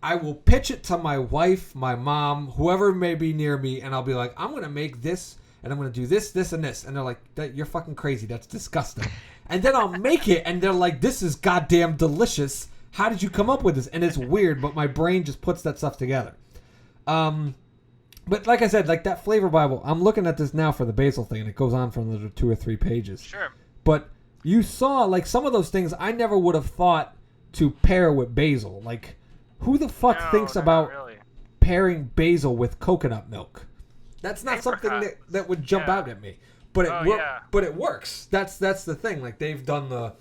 I will pitch it to my wife, my mom, whoever may be near me, and I'll be like, I'm going to make this, and I'm going to do this, this, and this. And they're like, you're fucking crazy. That's disgusting. And then I'll make it, and they're like, this is goddamn delicious. How did you come up with this? And it's weird, but my brain just puts that stuff together. But like I said, like that flavor Bible, I'm looking at this now for the basil thing, and it goes on for another 2 or 3 pages. Sure. But you saw, like, some of those things I never would have thought to pair with basil. Like, who the fuck thinks about really pairing basil with coconut milk? That's not something that would jump out at me. But but it works. That's the thing. Like, they've done the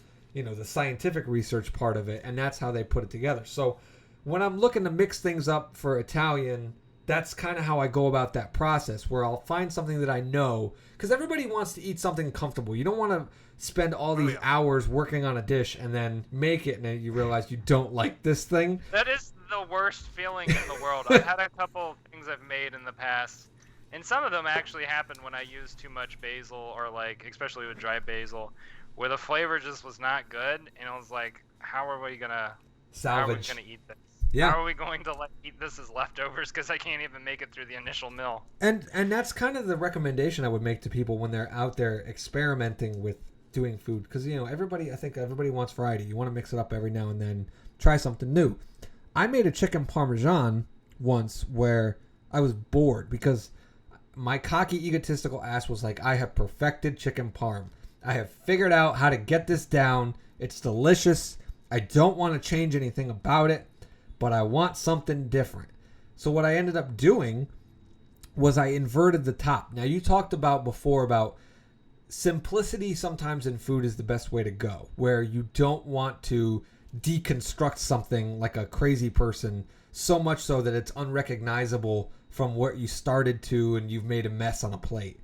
scientific research part of it, and that's how they put it together. So when I'm looking to mix things up for Italian, that's kind of how I go about that process, where I'll find something that I know, because everybody wants to eat something comfortable. You don't want to spend all these hours working on a dish and then make it, and then you realize you don't like this thing. That is the worst feeling in the world. I've had a couple things I've made in the past, and some of them actually happened when I used too much basil, or like, especially with dry basil, where the flavor just was not good, and I was like, how are we gonna salvage? How are we gonna eat this? Yeah. How are we going to eat this as leftovers, because I can't even make it through the initial meal? And that's kind of the recommendation I would make to people when they're out there experimenting with doing food, because I think everybody wants variety. You want to mix it up every now and then, try something new. I made a chicken parmesan once where I was bored because my cocky, egotistical ass was like, I have perfected chicken parm. I have figured out how to get this down. It's delicious. I don't want to change anything about it, but I want something different. So what I ended up doing was I inverted the top. Now, you talked about before about simplicity sometimes in food is the best way to go, where you don't want to deconstruct something like a crazy person so much so that it's unrecognizable from what you started to and you've made a mess on a plate.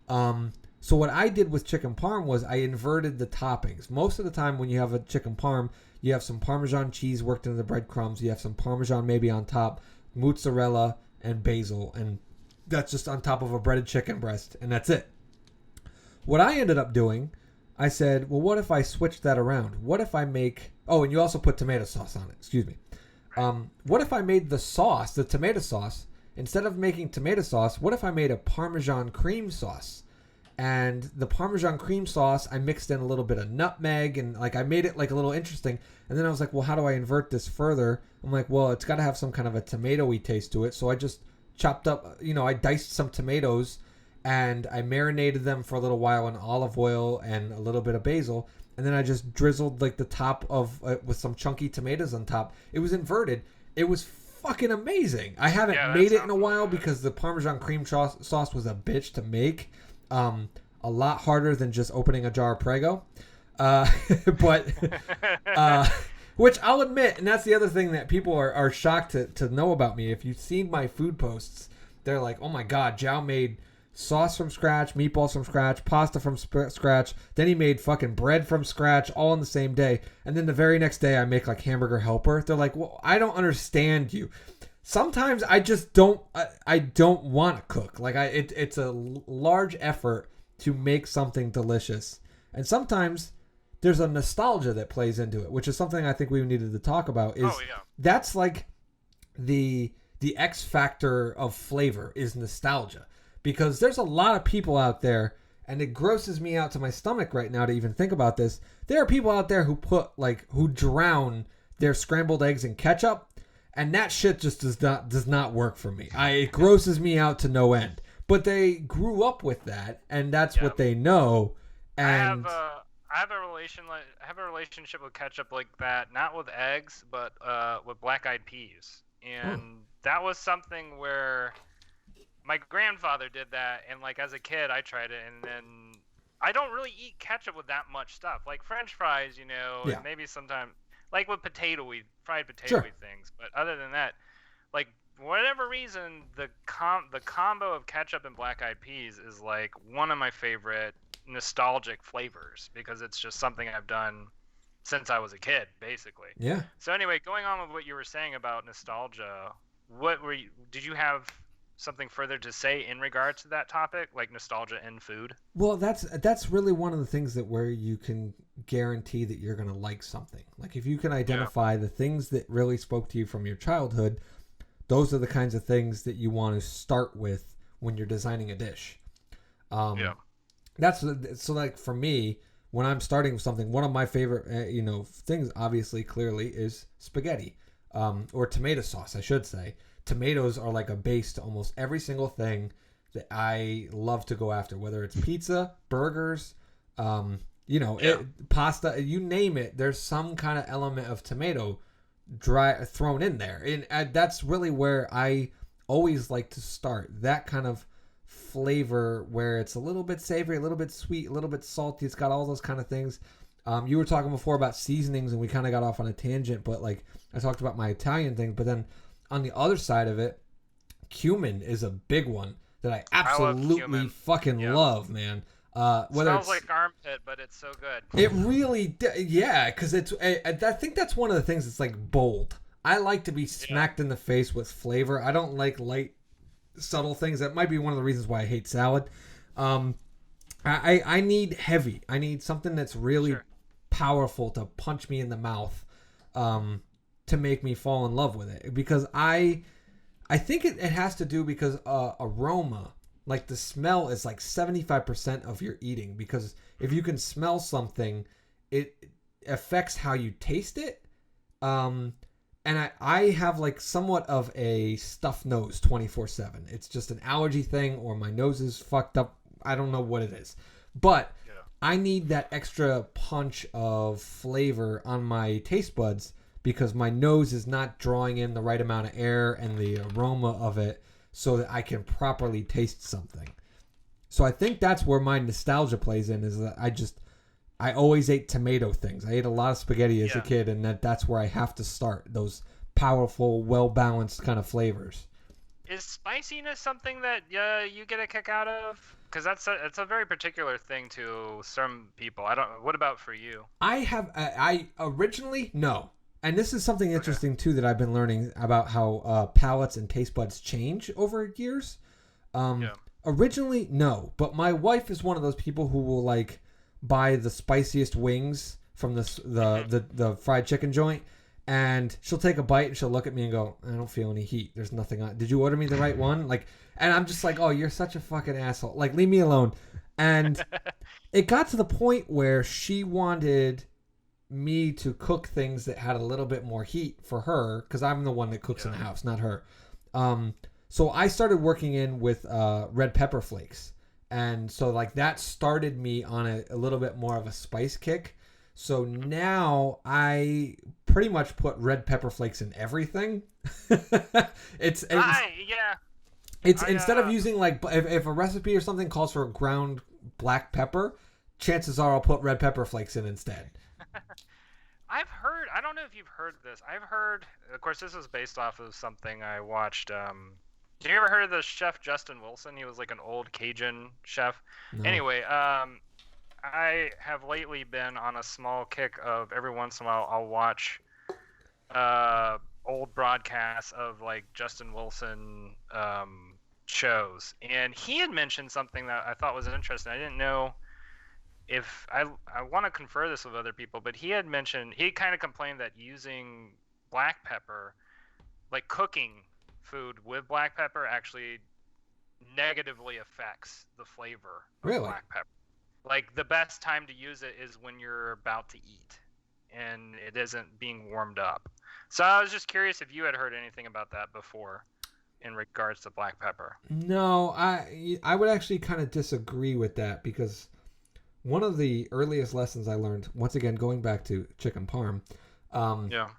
So what I did with chicken parm was I inverted the toppings. Most of the time when you have a chicken parm, you have some Parmesan cheese worked into the breadcrumbs. You have some Parmesan maybe on top, mozzarella, and basil. And that's just on top of a breaded chicken breast. And that's it. What I ended up doing, I said, well, what if I switch that around? What if I make... Oh, and you also put tomato sauce on it. Excuse me. What if I made the sauce, the tomato sauce, instead of making tomato sauce, what if I made a Parmesan cream sauce? And the Parmesan cream sauce, I mixed in a little bit of nutmeg, and like I made it like a little interesting. And then I was like, well, how do I invert this further? I'm like, well, it's got to have some kind of a tomatoey taste to it. So I just chopped up, I diced some tomatoes and I marinated them for a little while in olive oil and a little bit of basil. And then I just drizzled like the top of with some chunky tomatoes on top. It was inverted. It was fucking amazing. I haven't made it in a while because the Parmesan cream sauce was a bitch to make. A lot harder than just opening a jar of Prego. But which I'll admit, and that's the other thing that people are shocked to know about me. If you've seen my food posts, they're like, oh my God, Zhao made sauce from scratch, meatballs from scratch, pasta from scratch. Then he made fucking bread from scratch all in the same day. And then the very next day I make like hamburger helper. They're like, well, I don't understand you. Sometimes I just don't want to cook. Like it's a large effort to make something delicious. And sometimes there's a nostalgia that plays into it, which is something I think we needed to talk about. That's like the X factor of flavor is nostalgia. Because there's a lot of people out there, and it grosses me out to my stomach right now to even think about this. There are people out there who drown their scrambled eggs in ketchup, and that shit just does not work for me. It grosses me out to no end. But they grew up with that, and that's what they know. And I have a relationship with ketchup like that, not with eggs, but with black-eyed peas, and that was something where my grandfather did that, and like as a kid I tried it, and then I don't really eat ketchup with that much stuff. Like French fries, and maybe sometimes like with fried potato things. But other than that, like for whatever reason, the combo of ketchup and black-eyed peas is like one of my favorite nostalgic flavors, because it's just something I've done since I was a kid, basically. Yeah. So anyway, going on with what you were saying about nostalgia, did you have something further to say in regards to that topic, like nostalgia in food? Well, that's really one of the things that where you can guarantee that you're going to like something. Like if you can Yeah. identify the things that really spoke to you from your childhood, those are the kinds of things that you want to start with when you're designing a dish. Yeah. That's so like for me when I'm starting with something, one of my favorite things obviously clearly is spaghetti, or tomato sauce I should say. Tomatoes are like a base to almost every single thing that I love to go after, whether it's pizza, burgers, Yeah. pasta, you name it, there's some kind of element of tomato thrown in there, and that's really where I always like to start. That kind of flavor where it's a little bit savory, a little bit sweet, a little bit salty. It's got all those kind of things. You were talking before about seasonings, and we kind of got off on a tangent, but like I talked about my Italian thing, but then on the other side of it, cumin is a big one that I I love absolutely cumin. fucking Yeah. love, man. Whether Smells it's like armpit, but it's so good. it really, yeah, because I think that's one of the things that's like bold. I like to be Yeah. smacked in the face with flavor. I don't like light, subtle things. That might be one of the reasons why I hate salad. Um, I need heavy. I need something that's really Sure. powerful to punch me in the mouth, um, to make me fall in love with it. Because I think it has to do because aroma, like the smell, is like 75% of your eating. Because if you can smell something, it affects how you taste it. And I have like somewhat of a stuffed nose 24/7. It's just an allergy thing, or my nose is fucked up. I don't know what it is. But Yeah. I need that extra punch of flavor on my taste buds because my nose is not drawing in the right amount of air and the aroma of it so that I can properly taste something. So I think that's where my nostalgia plays in, is that I always ate tomato things. I ate a lot of spaghetti as a Yeah. kid, and that's where I have to start, those powerful, well-balanced kind of flavors. Is spiciness something that you get a kick out of? Because it's a very particular thing to some people. I don't. What about for you? I originally, no. And this is something Okay. interesting too that I've been learning about how palates and taste buds change over years. Um, Yeah. Originally, no, but my wife is one of those people who will like buy the spiciest wings from the fried chicken joint, and she'll take a bite and she'll look at me and go, "I don't feel any heat. There's nothing on. Did you order me the right one?" Like, and I'm just like, "Oh, you're such a fucking asshole. Like, leave me alone." And it got to the point where she wanted me to cook things that had a little bit more heat for her, because I'm the one that cooks in the house, not her. So I started working in with red pepper flakes, and so like that started me on a little bit more of a spice kick. So now I pretty much put red pepper flakes in everything. it's Yeah. it's I instead of using like if a recipe or something calls for ground black pepper, chances are I'll put red pepper flakes in instead. I've heard. I don't know if you've heard this. I've heard. Of course, this is based off of something I watched. Have you ever heard of the chef Justin Wilson? He was like an old Cajun chef. No. Anyway, I have lately been on a small kick of every once in a while I'll watch old broadcasts of like Justin Wilson shows, and he had mentioned something that I thought was interesting. I didn't know if I want to confer this with other people, but he had mentioned, he kind of complained that using black pepper, like cooking food with black pepper, actually negatively affects the flavor of Really? black pepper. Like the best time to use it is when you're about to eat and it isn't being warmed up. So I was just curious if you had heard anything about that before in regards to black pepper. No, I would actually kind of disagree with that, because one of the earliest lessons I learned, once again going back to chicken parm, Yeah.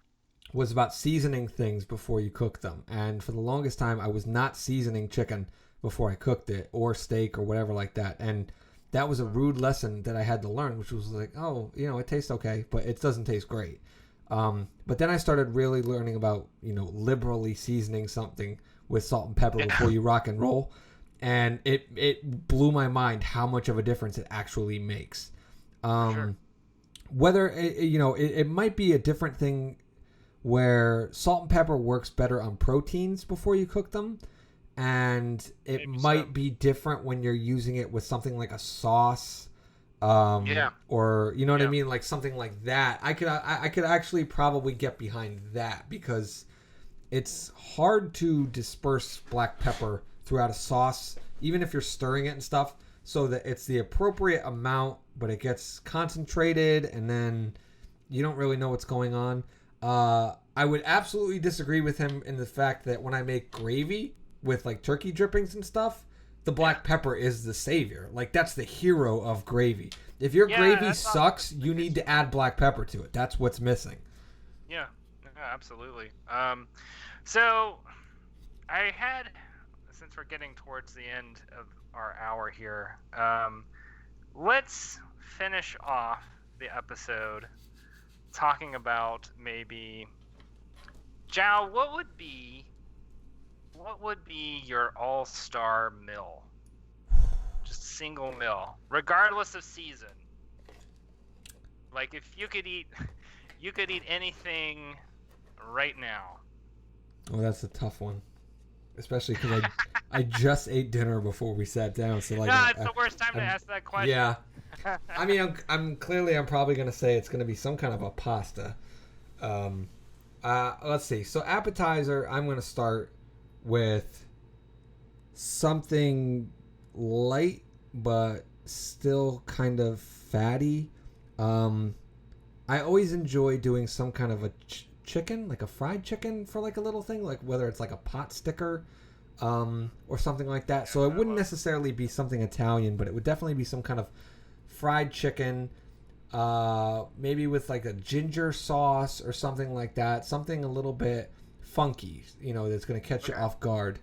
was about seasoning things before you cook them. And for the longest time, I was not seasoning chicken before I cooked it, or steak or whatever like that. And that was a rude lesson that I had to learn, which was like, oh, it tastes okay, but it doesn't taste great. But then I started really learning about, liberally seasoning something with salt and pepper before you rock and roll. And it blew my mind how much of a difference it actually makes. Sure. Whether, it might be a different thing where salt and pepper works better on proteins before you cook them. and it Maybe might so. be different when you're using it with something like a sauce, Yeah. or you know what I Yeah. mean, like something like that. I could actually probably get behind that because it's hard to disperse black pepper throughout a sauce, even if you're stirring it and stuff, so that it's the appropriate amount, but it gets concentrated, and then you don't really know what's going on. I would absolutely disagree with him in the fact that when I make gravy with like turkey drippings and stuff, the black pepper is the savior. Like that's the hero of gravy. If your Yeah, gravy that's sucks, often the you case. need to add black pepper to it. That's what's missing. Yeah. Yeah, absolutely. So I had, since we're getting towards the end of our hour here, let's finish off the episode talking about maybe, Zhao, what would be your all-star meal? Just single meal, regardless of season. Like if you could eat anything right now. Oh, that's a tough one, especially because I just ate dinner before we sat down. So like, No, it's the worst time to ask that question. Yeah, I mean, I'm probably gonna say it's gonna be some kind of a pasta. Let's see. So appetizer, I'm gonna start with something light but still kind of fatty. I always enjoy doing some kind of a chicken, like a fried chicken for like a little thing, like whether it's like a pot sticker, or something like that. So it wouldn't necessarily be something Italian, but it would definitely be some kind of fried chicken, maybe with like a ginger sauce or something like that. Something a little bit funky, that's going to catch you off guard.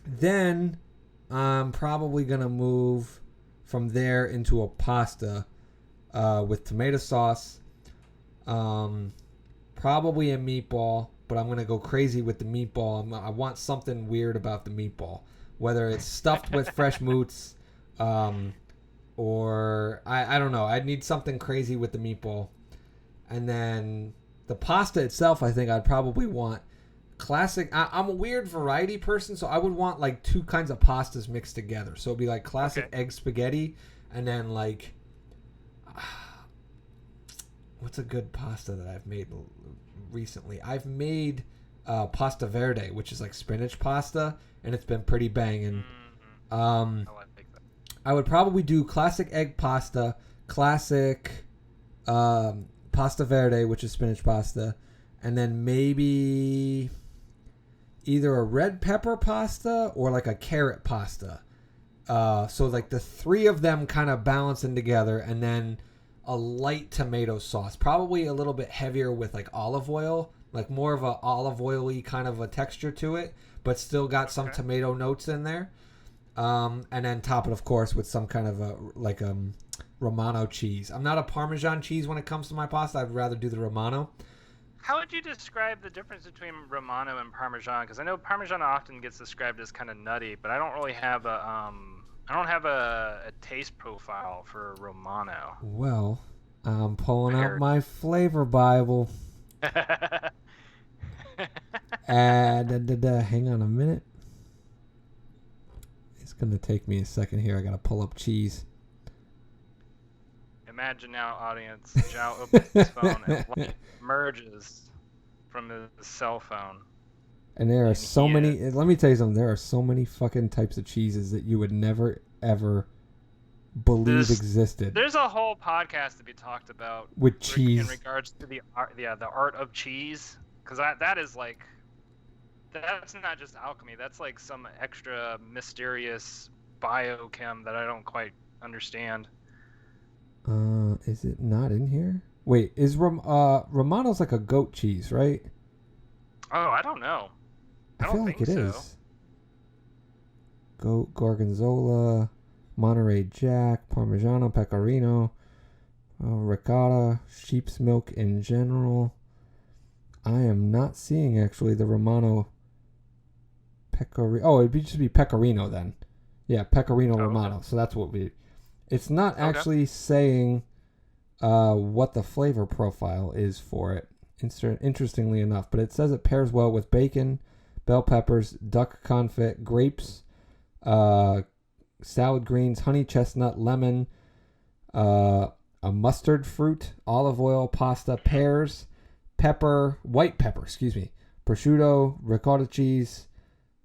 Then I'm probably going to move from there into a pasta with tomato sauce. Probably a meatball, but I'm going to go crazy with the meatball. I want something weird about the meatball, whether it's stuffed with fresh moots, or I don't know. I'd need something crazy with the meatball. And then the pasta itself, I think I'd probably want classic. I'm a weird variety person, so I would want like two kinds of pastas mixed together. So it'd be like classic egg spaghetti, and then like, what's a good pasta that I've made recently? I've made pasta verde, which is like spinach pasta, and it's been pretty banging. I would probably do classic egg pasta, classic pasta verde, which is spinach pasta, and then maybe either a red pepper pasta or like a carrot pasta. So like the three of them kind of balancing together, and then a light tomato sauce, probably a little bit heavier with like olive oil, like more of a olive oily kind of a texture to it, but still got some tomato notes in there. And then top it, of course, with some kind of a like Romano cheese. I'm not a Parmesan cheese when it comes to my pasta. I'd rather do the Romano. How would you describe the difference between Romano and Parmesan? Because I know Parmesan often gets described as kind of nutty, but I don't really have a taste profile for Romano. Well, I'm pulling out my flavor Bible. Hang on a minute. It's going to take me a second here. I got to pull up cheese. Imagine now, audience, Zhao opens his phone and light merges from his cell phone. And there are so many, let me tell you something, there are so many fucking types of cheeses that you would never, ever believe existed. There's a whole podcast to be talked about with cheese in regards to the art of cheese, because that is like, that's not just alchemy, that's like some extra mysterious biochem that I don't quite understand. Is it not in here? Wait, is Romano's like a goat cheese, right? Oh, I don't know. I feel don't like think it so. is. Goat, Gorgonzola, Monterey Jack, Parmigiano, Pecorino, ricotta, sheep's milk in general. I am not seeing actually the Romano Pecorino. Oh, it'd just be Pecorino then. Yeah, Pecorino Romano. Okay. So that's what we. It's not actually saying what the flavor profile is for it, interestingly enough. But it says it pairs well with bacon, bell peppers, duck confit, grapes, salad greens, honey chestnut, lemon, a mustard fruit, olive oil, pasta, pears, white pepper, prosciutto, ricotta cheese,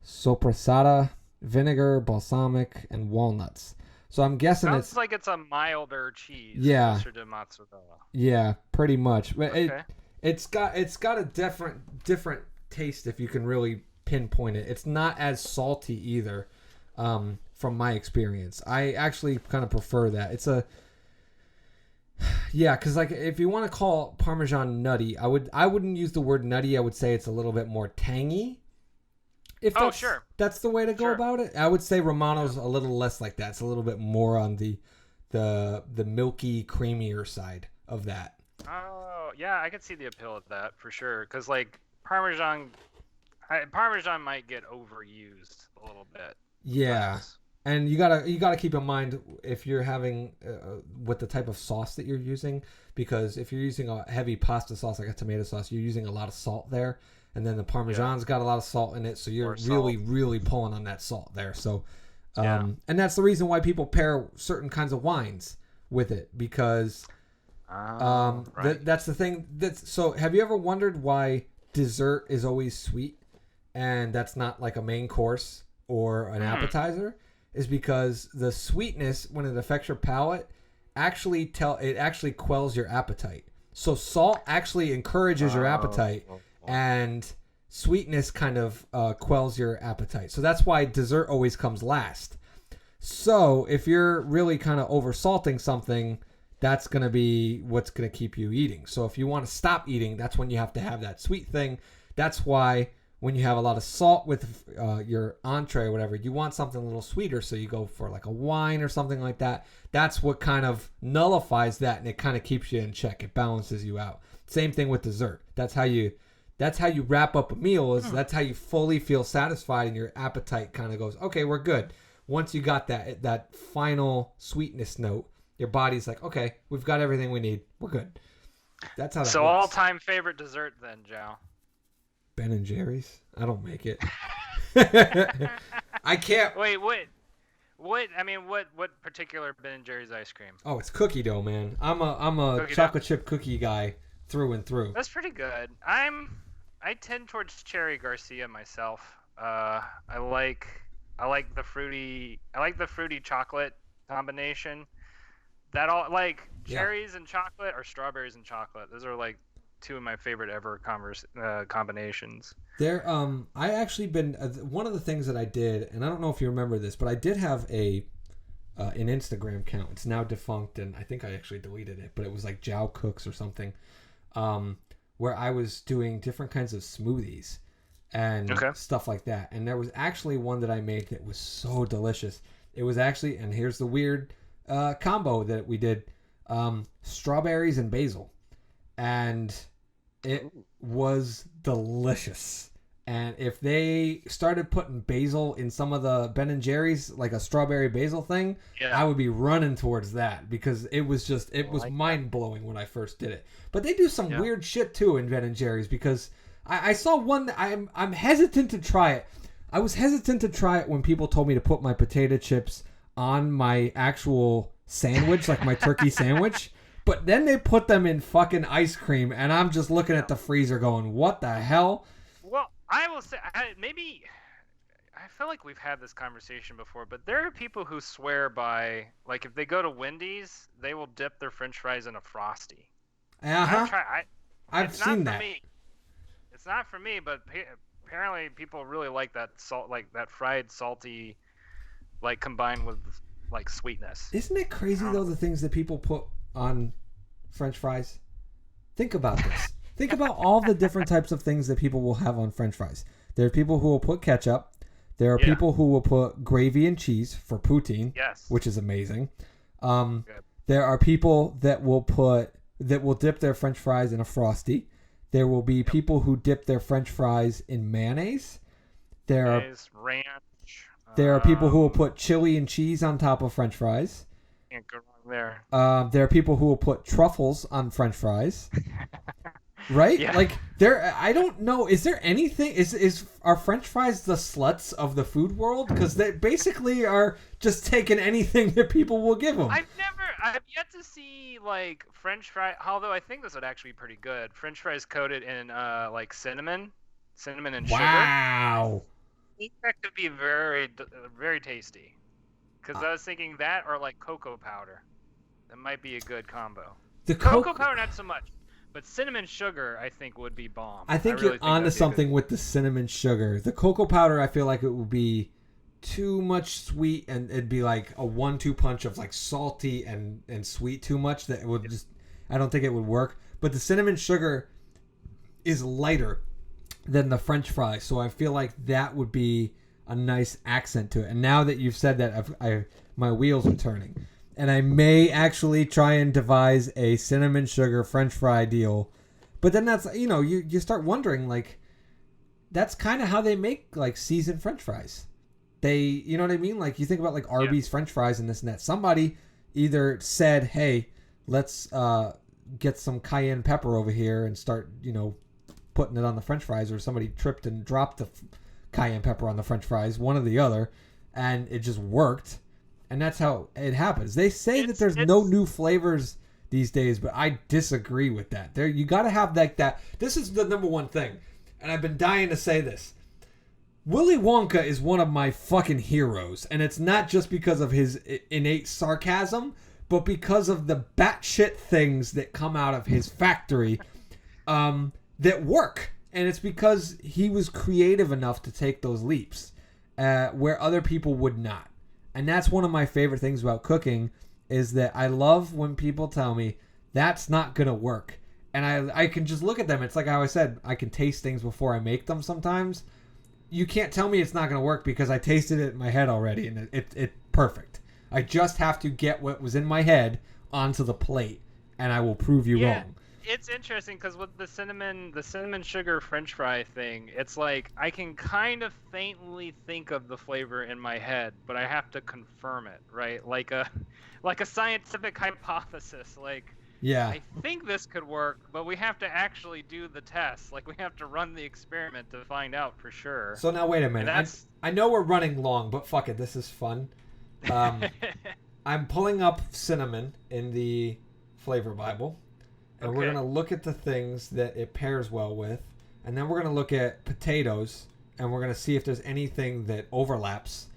sopressata, vinegar, balsamic, and walnuts. So I'm guessing Sounds like it's a milder cheese. Yeah. Closer to mozzarella. Yeah, pretty much. But Okay. it's got a different taste if you can really pinpoint it. It's not as salty either, from my experience. I actually kind of prefer that. It's because like if you want to call Parmesan nutty, I wouldn't use the word nutty. I would say it's a little bit more tangy. If that's the way to go about it. I would say Romano's a little less like that. It's a little bit more on the milky, creamier side of that. Oh, yeah, I could see the appeal of that for sure. Because like Parmesan might get overused a little bit. Yeah, and you gotta keep in mind if you're having what the type of sauce that you're using, because if you're using a heavy pasta sauce like a tomato sauce, you're using a lot of salt there. And then the Parmesan's got a lot of salt in it, so you're really, really pulling on that salt there. So, and that's the reason why people pair certain kinds of wines with it, because that's the thing. So have you ever wondered why dessert is always sweet and that's not like a main course or an appetizer? Is because the sweetness, when it affects your palate, actually quells your appetite. So salt actually encourages your appetite. And sweetness kind of quells your appetite. So that's why dessert always comes last. So if you're really kind of oversalting something, that's going to be what's going to keep you eating. So if you want to stop eating, that's when you have to have that sweet thing. That's why when you have a lot of salt with your entree or whatever, you want something a little sweeter. So you go for like a wine or something like that. That's what kind of nullifies that, and it kind of keeps you in check. It balances you out. Same thing with dessert. That's how you wrap up a meal. That's how you fully feel satisfied, and your appetite kind of goes, okay, we're good. Once you got that final sweetness note, your body's like, okay, we've got everything we need. We're good. That's how that So works. all-time favorite dessert then, Joe? Ben and Jerry's. I don't make it. I can't. Wait, what? I mean, what particular Ben and Jerry's ice cream? Oh, it's cookie dough, man. I'm a chocolate chip cookie guy through and through. That's pretty good. I tend towards Cherry Garcia myself. I like the fruity chocolate combination. Cherries and chocolate or strawberries and chocolate. Those are like two of my favorite ever combinations. I actually been one of the things that I did, and I don't know if you remember this, but I did have an Instagram account. It's now defunct, and I think I actually deleted it, but it was like Jow Cooks or something. Where I was doing different kinds of smoothies and stuff like that. And there was actually one that I made that was so delicious. It was actually, and here's the weird combo that we did, strawberries and basil. And it was delicious. And if they started putting basil in some of the Ben & Jerry's, like a strawberry basil thing, I would be running towards that, because it was mind-blowing when I first did it. But they do some weird shit, too, in Ben & Jerry's, because I saw one that I'm hesitant to try it. I was hesitant to try it when people told me to put my potato chips on my actual sandwich, like my turkey sandwich. But then they put them in fucking ice cream, and I'm just looking at the freezer going, what the hell? Well, I will say, I feel like we've had this conversation before, but there are people who swear by, like, if they go to Wendy's, they will dip their French fries in a Frosty. I've seen that. It's not for me, but apparently people really like that salt, like that fried salty, like combined with like sweetness. Isn't it crazy though, the things that people put on French fries? Think about this. Think about all the different types of things that people will have on French fries. There are people who will put ketchup. There are people who will put gravy and cheese for poutine, which is amazing. There are people that will dip their French fries in a Frosty. There will be people who dip their French fries in mayonnaise. Ranch. There are people who will put chili and cheese on top of French fries. Can't go wrong there. There are people who will put truffles on French fries. right? Yeah. Like I don't know. Is there anything? Are French fries the sluts of the food world? Because they basically are just taking anything that people will give them. I've yet to see like French fry. Although I think this would actually be pretty good. French fries coated in like cinnamon and sugar. Wow. I think that could be very tasty. Because I was thinking that or like cocoa powder. That might be a good combo. The Cocoa powder, not so much. But cinnamon sugar, I think, would be bomb. I think you're onto something with the cinnamon sugar. The cocoa powder, I feel like it would be too much sweet, and it'd be like a 1-2 punch of like salty and sweet too much. That it would just, I don't think it would work. But the cinnamon sugar is lighter than the French fry, so I feel like that would be a nice accent to it. And now that you've said that, my wheels are turning. And I may actually try and devise a cinnamon sugar French fry deal. But then that's, you start wondering, like, that's kind of how they make, like, seasoned French fries. They, you know what I mean? Like, you think about, like, Arby's French fries and this and that. Somebody either said, hey, let's get some cayenne pepper over here and start, putting it on the French fries. Or somebody tripped and dropped the cayenne pepper on the French fries, one or the other. And it just worked. And that's how it happens. They say that there's no new flavors these days, but I disagree with that. You got to have that. This is the number one thing, and I've been dying to say this. Willy Wonka is one of my fucking heroes, and it's not just because of his innate sarcasm, but because of the batshit things that come out of his factory that work. And it's because he was creative enough to take those leaps where other people would not. And that's one of my favorite things about cooking, is that I love when people tell me that's not going to work. And I can just look at them. It's like I always said, I can taste things before I make them sometimes. You can't tell me it's not going to work because I tasted it in my head already and it's perfect. I just have to get what was in my head onto the plate and I will prove you wrong. It's interesting because with the cinnamon sugar French fry thing, it's like I can kind of faintly think of the flavor in my head, but I have to confirm it, right? Like a scientific hypothesis. Like, yeah, I think this could work, but we have to actually do the test. Like, we have to run the experiment to find out for sure. So now wait a minute. I know we're running long, but fuck it, this is fun. I'm pulling up cinnamon in the flavor Bible. And we're going to look at the things that it pairs well with. And then we're going to look at potatoes. And we're going to see if there's anything that overlaps.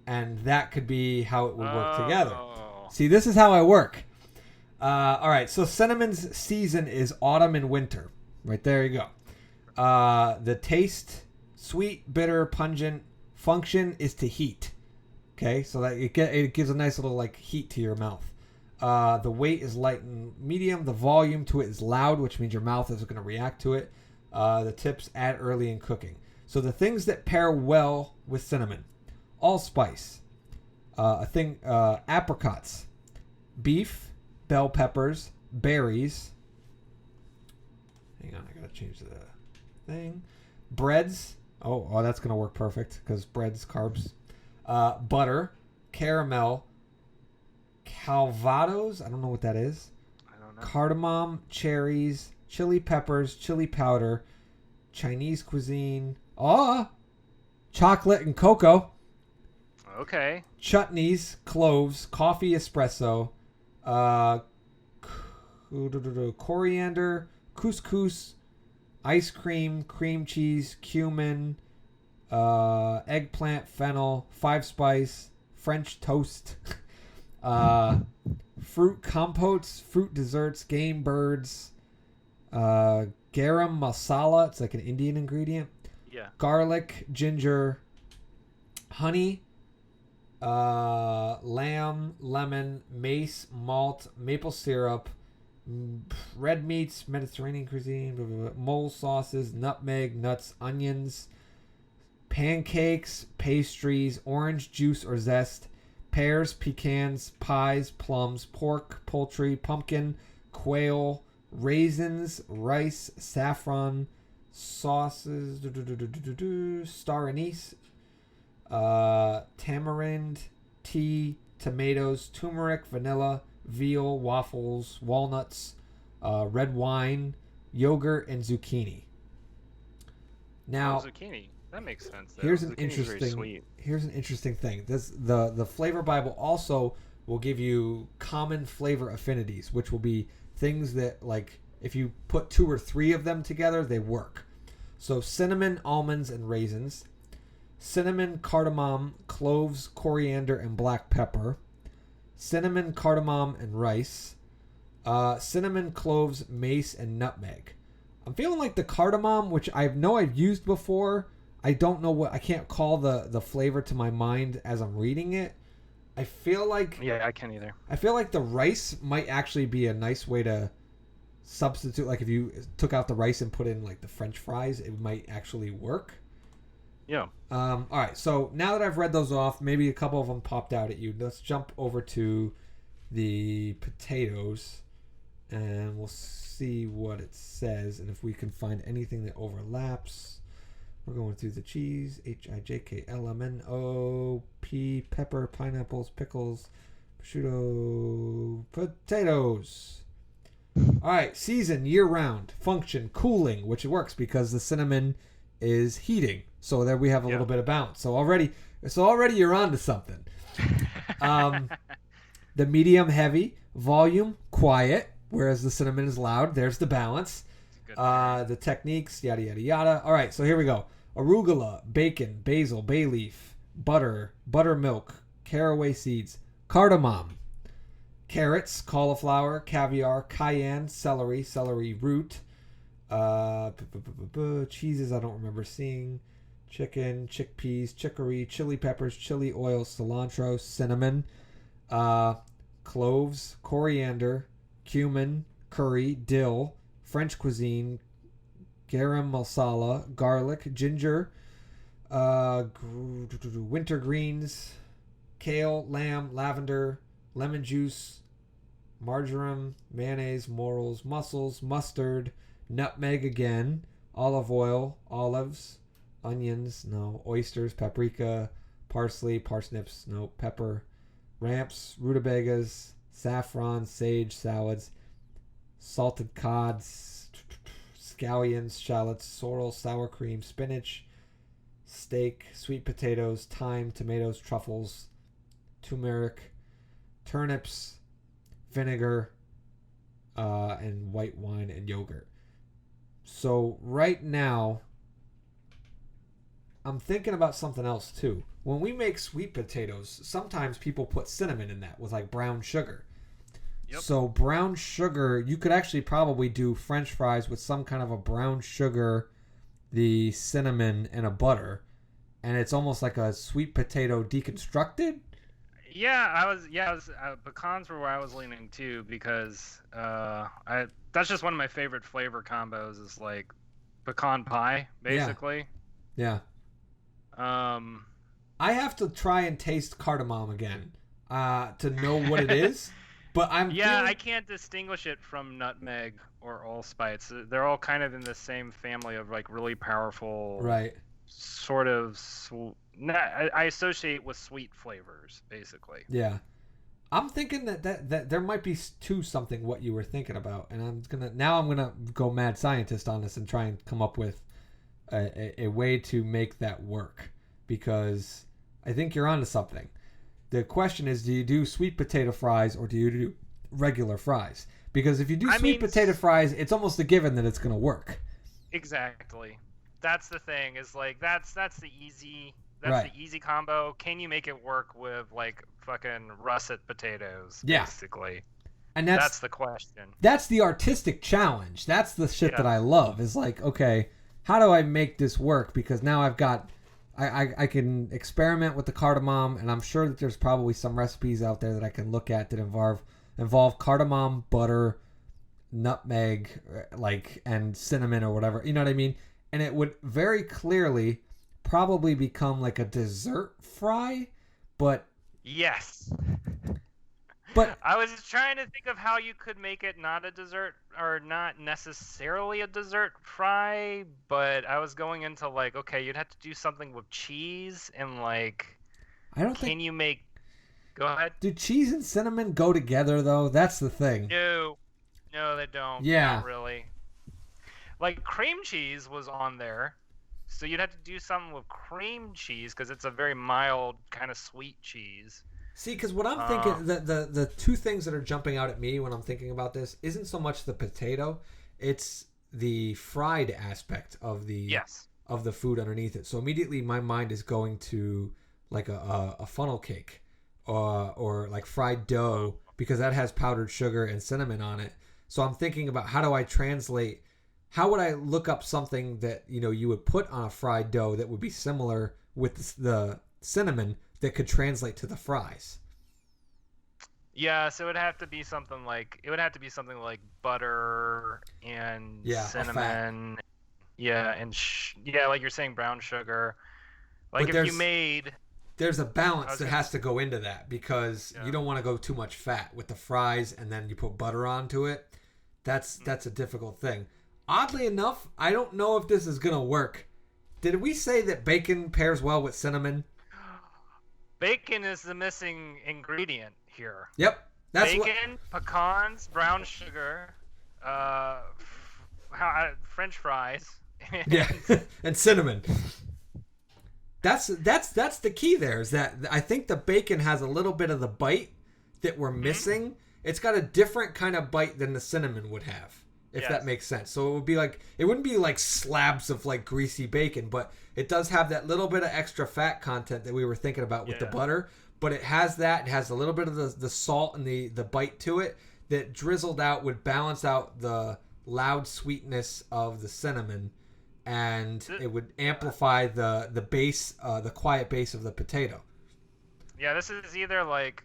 And that could be how it would work together. See, this is how I work. All right. So cinnamon's season is autumn and winter. Right there you go. The taste, sweet, bitter, pungent. Function is to heat. Okay. So that it gives a nice little like heat to your mouth. The weight is light and medium. The volume to it is loud, which means your mouth is going to react to it. The tips: add early in cooking. So the things that pair well with cinnamon: allspice, apricots, beef, bell peppers, berries. Hang on, I gotta change the thing. Breads. Oh, that's going to work perfect because breads, carbs. Butter, caramel. Calvados, I don't know what that is. I don't know. Cardamom, cherries, chili peppers, chili powder, Chinese cuisine. Chocolate and cocoa. Okay. Chutneys, cloves, coffee, espresso, coriander, couscous, ice cream, cream cheese, cumin, eggplant, fennel, 5-spice, French toast. Fruit compotes, fruit desserts, game birds, garam masala, it's like an Indian ingredient. Yeah. Garlic, ginger, honey, lamb, lemon, mace, malt, maple syrup, red meats, Mediterranean cuisine, blah, blah, blah, mole sauces, nutmeg, nuts, onions, pancakes, pastries, orange juice or zest, pears, pecans, pies, plums, pork, poultry, pumpkin, quail, raisins, rice, saffron, sauces, star anise, tamarind, tea, tomatoes, turmeric, vanilla, veal, waffles, walnuts, red wine, yogurt, and zucchini. Now, zucchini. That makes sense. Though. Here's an Zucchini's very sweet. interesting thing. The Flavor Bible also will give you common flavor affinities, which will be things that, like, if you put 2 or 3 of them together, they work. So cinnamon, almonds, and raisins. Cinnamon, cardamom, cloves, coriander, and black pepper. Cinnamon, cardamom, and rice. Cinnamon, cloves, mace, and nutmeg. I'm feeling like the cardamom, which I know I've used before. I don't know I can't call the flavor to my mind as I'm reading it. I feel like... Yeah, I can't either. I feel like the rice might actually be a nice way to substitute. Like, if you took out the rice and put in, like, the French fries, it might actually work. Yeah. All right, so now that I've read those off, maybe a couple of them popped out at you. Let's jump over to the potatoes, and we'll see what it says, and if we can find anything that overlaps. We're going through the cheese, HIJKLMNOP, pepper, pineapples, pickles, prosciutto, potatoes. All right, season, year-round, function, cooling, which works because the cinnamon is heating. So there we have a little bit of bounce. So already you're on to something. The medium heavy, volume, quiet, whereas the cinnamon is loud. There's the balance. The techniques, yada, yada, yada. All right, so here we go. Arugula, bacon, basil, bay leaf, butter, buttermilk, caraway seeds, cardamom, carrots, cauliflower, caviar, cayenne, celery, celery root, cheeses I don't remember seeing, chicken, chickpeas, chicory, chili peppers, chili oil, cilantro, cinnamon, cloves, coriander, cumin, curry, dill, French cuisine, garam masala, garlic, ginger, winter greens, kale, lamb, lavender, lemon juice, marjoram, mayonnaise, morels, mussels, mustard, nutmeg again, olive oil, olives, onions, no, oysters, paprika, parsley, parsnips, no, pepper, ramps, rutabagas, saffron, sage, salads, salted cods, scallions, shallots, sorrel, sour cream, spinach, steak, sweet potatoes, thyme, tomatoes, truffles, turmeric, turnips, vinegar, and white wine and yogurt. So right now, I'm thinking about something else too. When we make sweet potatoes, sometimes people put cinnamon in that with, like, brown sugar. Yep. So brown sugar, you could actually probably do French fries with some kind of a brown sugar, the cinnamon, and a butter, and it's almost like a sweet potato deconstructed. Pecans were where I was leaning too, because that's just one of my favorite flavor combos is, like, pecan pie, basically. Yeah. I have to try and taste cardamom again to know what it is. But I can't distinguish it from nutmeg or allspice. They're all kind of in the same family of, like, really powerful, right? Sort of. I associate with sweet flavors, basically. Yeah, I'm thinking that there might be to something what you were thinking about, and I'm gonna go mad scientist on this and try and come up with a way to make that work, because I think you're onto something. The question is, do you do sweet potato fries or do you do regular fries? Because if you do sweet potato fries, it's almost a given that it's going to work. Exactly. That's the thing. Is, like, that's the easy the easy combo. Can you make it work with, like, fucking russet potatoes? Yeah. Basically. And that's the question. That's the artistic challenge. That's the shit that I love. Is, like, okay, how do I make this work? Because now I've got... I can experiment with the cardamom, and I'm sure that there's probably some recipes out there that I can look at that involve cardamom, butter, nutmeg, like, and cinnamon or whatever. You know what I mean? And it would very clearly probably become like a dessert fry, but... Yes. But I was trying to think of how you could make it not a dessert, or not necessarily a dessert fry, but I was going into, like, okay, you'd have to do something with cheese and, like, can you make... Go ahead. Do cheese and cinnamon go together, though? That's the thing. No, they don't. Yeah. Not really. Like cream cheese was on there, so you'd have to do something with cream cheese because it's a very mild kind of sweet cheese. See, because what I'm Uh, thinking, the two things that are jumping out at me when I'm thinking about this isn't so much the potato, it's the fried aspect yes. of the food underneath it. So immediately my mind is going to like a funnel cake or like fried dough because that has powdered sugar and cinnamon on it. So I'm thinking about how would I look up something that you would put on a fried dough that would be similar with the cinnamon that could translate to the fries. Yeah, so it would have to be something like butter and Yeah, a fat. cinnamon. Yeah, and yeah, like you're saying, brown sugar. Like But if you made, there's a I balance was that gonna, has to go into that because you yeah. don't want to go too much fat with the fries and then you put butter onto it. That's a difficult thing. Oddly enough, I don't know if this is gonna work. Did we say that bacon pairs well with cinnamon? Bacon is the missing ingredient here. Yep. That's what. Bacon, pecans, brown sugar, French fries, Yeah, and cinnamon. That's the key there is that I think the bacon has a little bit of the bite that we're missing. It's got a different kind of bite than the cinnamon would have, if that Yes. makes sense. So it wouldn't be like slabs of like greasy bacon, but it does have that little bit of extra fat content that we were thinking about with the Yeah. butter. But it has a little bit of the salt and the bite to it that drizzled out would balance out the loud sweetness of the cinnamon, and it would amplify the base, the quiet base of the potato. Yeah, this is either like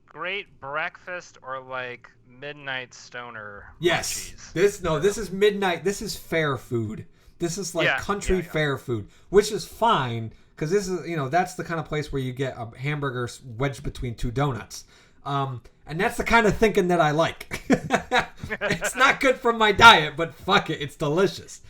great breakfast or like midnight stoner Yes, munchies. this is midnight. This is fair food. This is like country Yeah. fair food, which is fine because this is that's the kind of place where you get a hamburger wedged between two donuts. And that's the kind of thinking that I like. It's not good for my diet, but fuck it, it's delicious.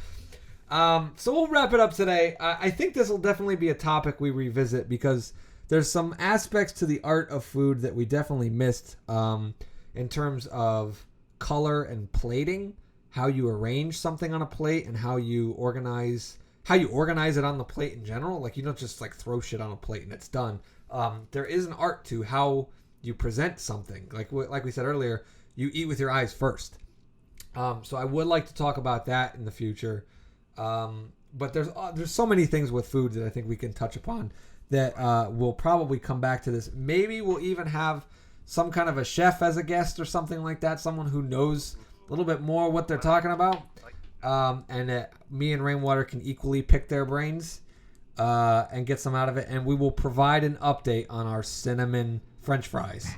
So we'll wrap it up today. I think this will definitely be a topic we revisit because there's some aspects to the art of food that we definitely missed in terms of color and plating, how you arrange something on a plate, and how you organize it on the plate in general. Like you don't just like throw shit on a plate and it's done. There is an art to how you present something. Like we said earlier, you eat with your eyes first. So I would like to talk about that in the future. But there's so many things with food that I think we can touch upon that we'll probably come back to this. Maybe we'll even have some kind of a chef as a guest or something like that, someone who knows a little bit more what they're talking about. And me and Rainwater can equally pick their brains and get some out of it. And we will provide an update on our cinnamon French fries.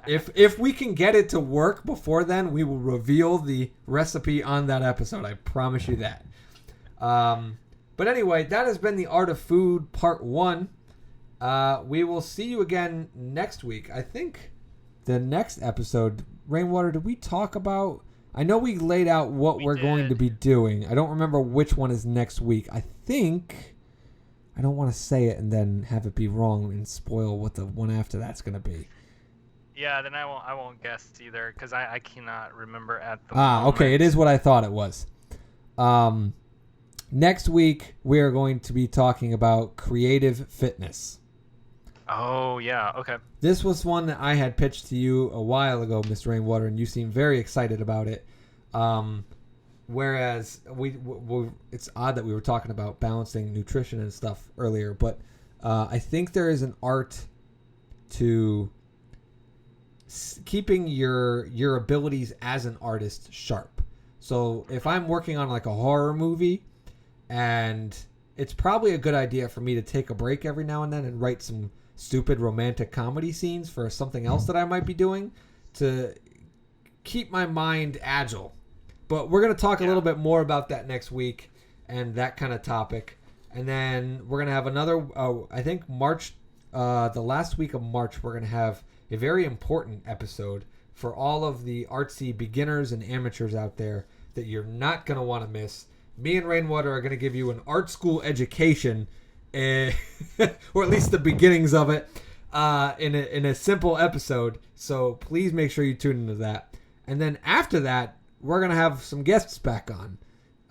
If we can get it to work before then, we will reveal the recipe on that episode. I promise you that. But anyway, that has been the Art of Food Part 1. We will see you again next week. I think the next episode, Rainwater, did we talk about... I know we laid out what we're going to be doing. I don't remember which one is next week. I think... I don't want to say it and then have it be wrong and spoil what the one after that's going to be. Yeah, then I won't guess either because I cannot remember at the moment. Okay, it is what I thought it was. Next week we are going to be talking about creative fitness. Oh yeah, okay. This was one that I had pitched to you a while ago, Mr. Rainwater, and you seemed very excited about it. Whereas it's odd that we were talking about balancing nutrition and stuff earlier, but I think there is an art to keeping your abilities as an artist sharp. So if I'm working on like a horror movie, and it's probably a good idea for me to take a break every now and then and write some stupid romantic comedy scenes for something else that I might be doing to keep my mind agile. But we're going to talk a little bit more about that next week and that kind of topic. And then we're going to have another, I think March, the last week of March, we're going to have a very important episode for all of the artsy beginners and amateurs out there that you're not going to want to miss. Me and Rainwater are going to give you an art school education, or at least the beginnings of it, in a simple episode. So please make sure you tune into that. And then after that, we're going to have some guests back on.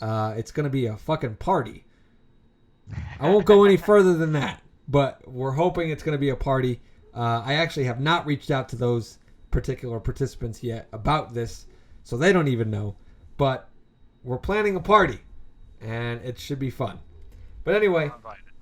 It's going to be a fucking party. I won't go any further than that, but we're hoping it's going to be a party. I actually have not reached out to those particular participants yet about this, so they don't even know. But we're planning a party, and it should be fun. But anyway,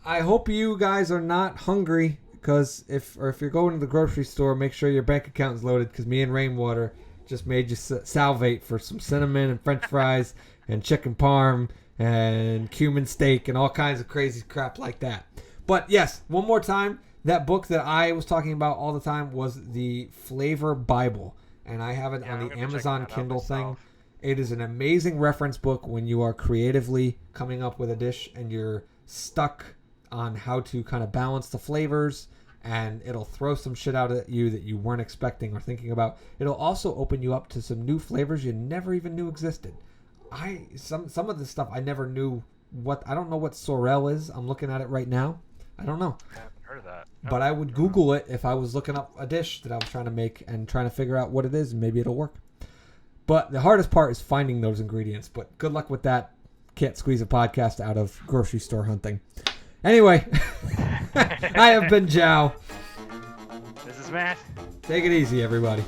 I hope you guys are not hungry, because if you're going to the grocery store, make sure your bank account is loaded, because me and Rainwater just made you salivate for some cinnamon and french fries and chicken parm and cumin steak and all kinds of crazy crap like that. But yes, one more time, that book that I was talking about all the time was the Flavor Bible, and I have it on the Amazon Kindle thing. It is an amazing reference book when you are creatively coming up with a dish and you're stuck on how to kind of balance the flavors, and it'll throw some shit out at you that you weren't expecting or thinking about. It'll also open you up to some new flavors you never even knew existed. Some of the stuff I never knew what. I don't know what sorrel is. I'm looking at it right now. I don't know. I haven't heard of that. But I would Google it if I was looking up a dish that I was trying to make and trying to figure out what it is, and maybe it'll work. But the hardest part is finding those ingredients. But good luck with that. Can't squeeze a podcast out of grocery store hunting. Anyway, I have been Jow. This is Matt. Take it easy, everybody.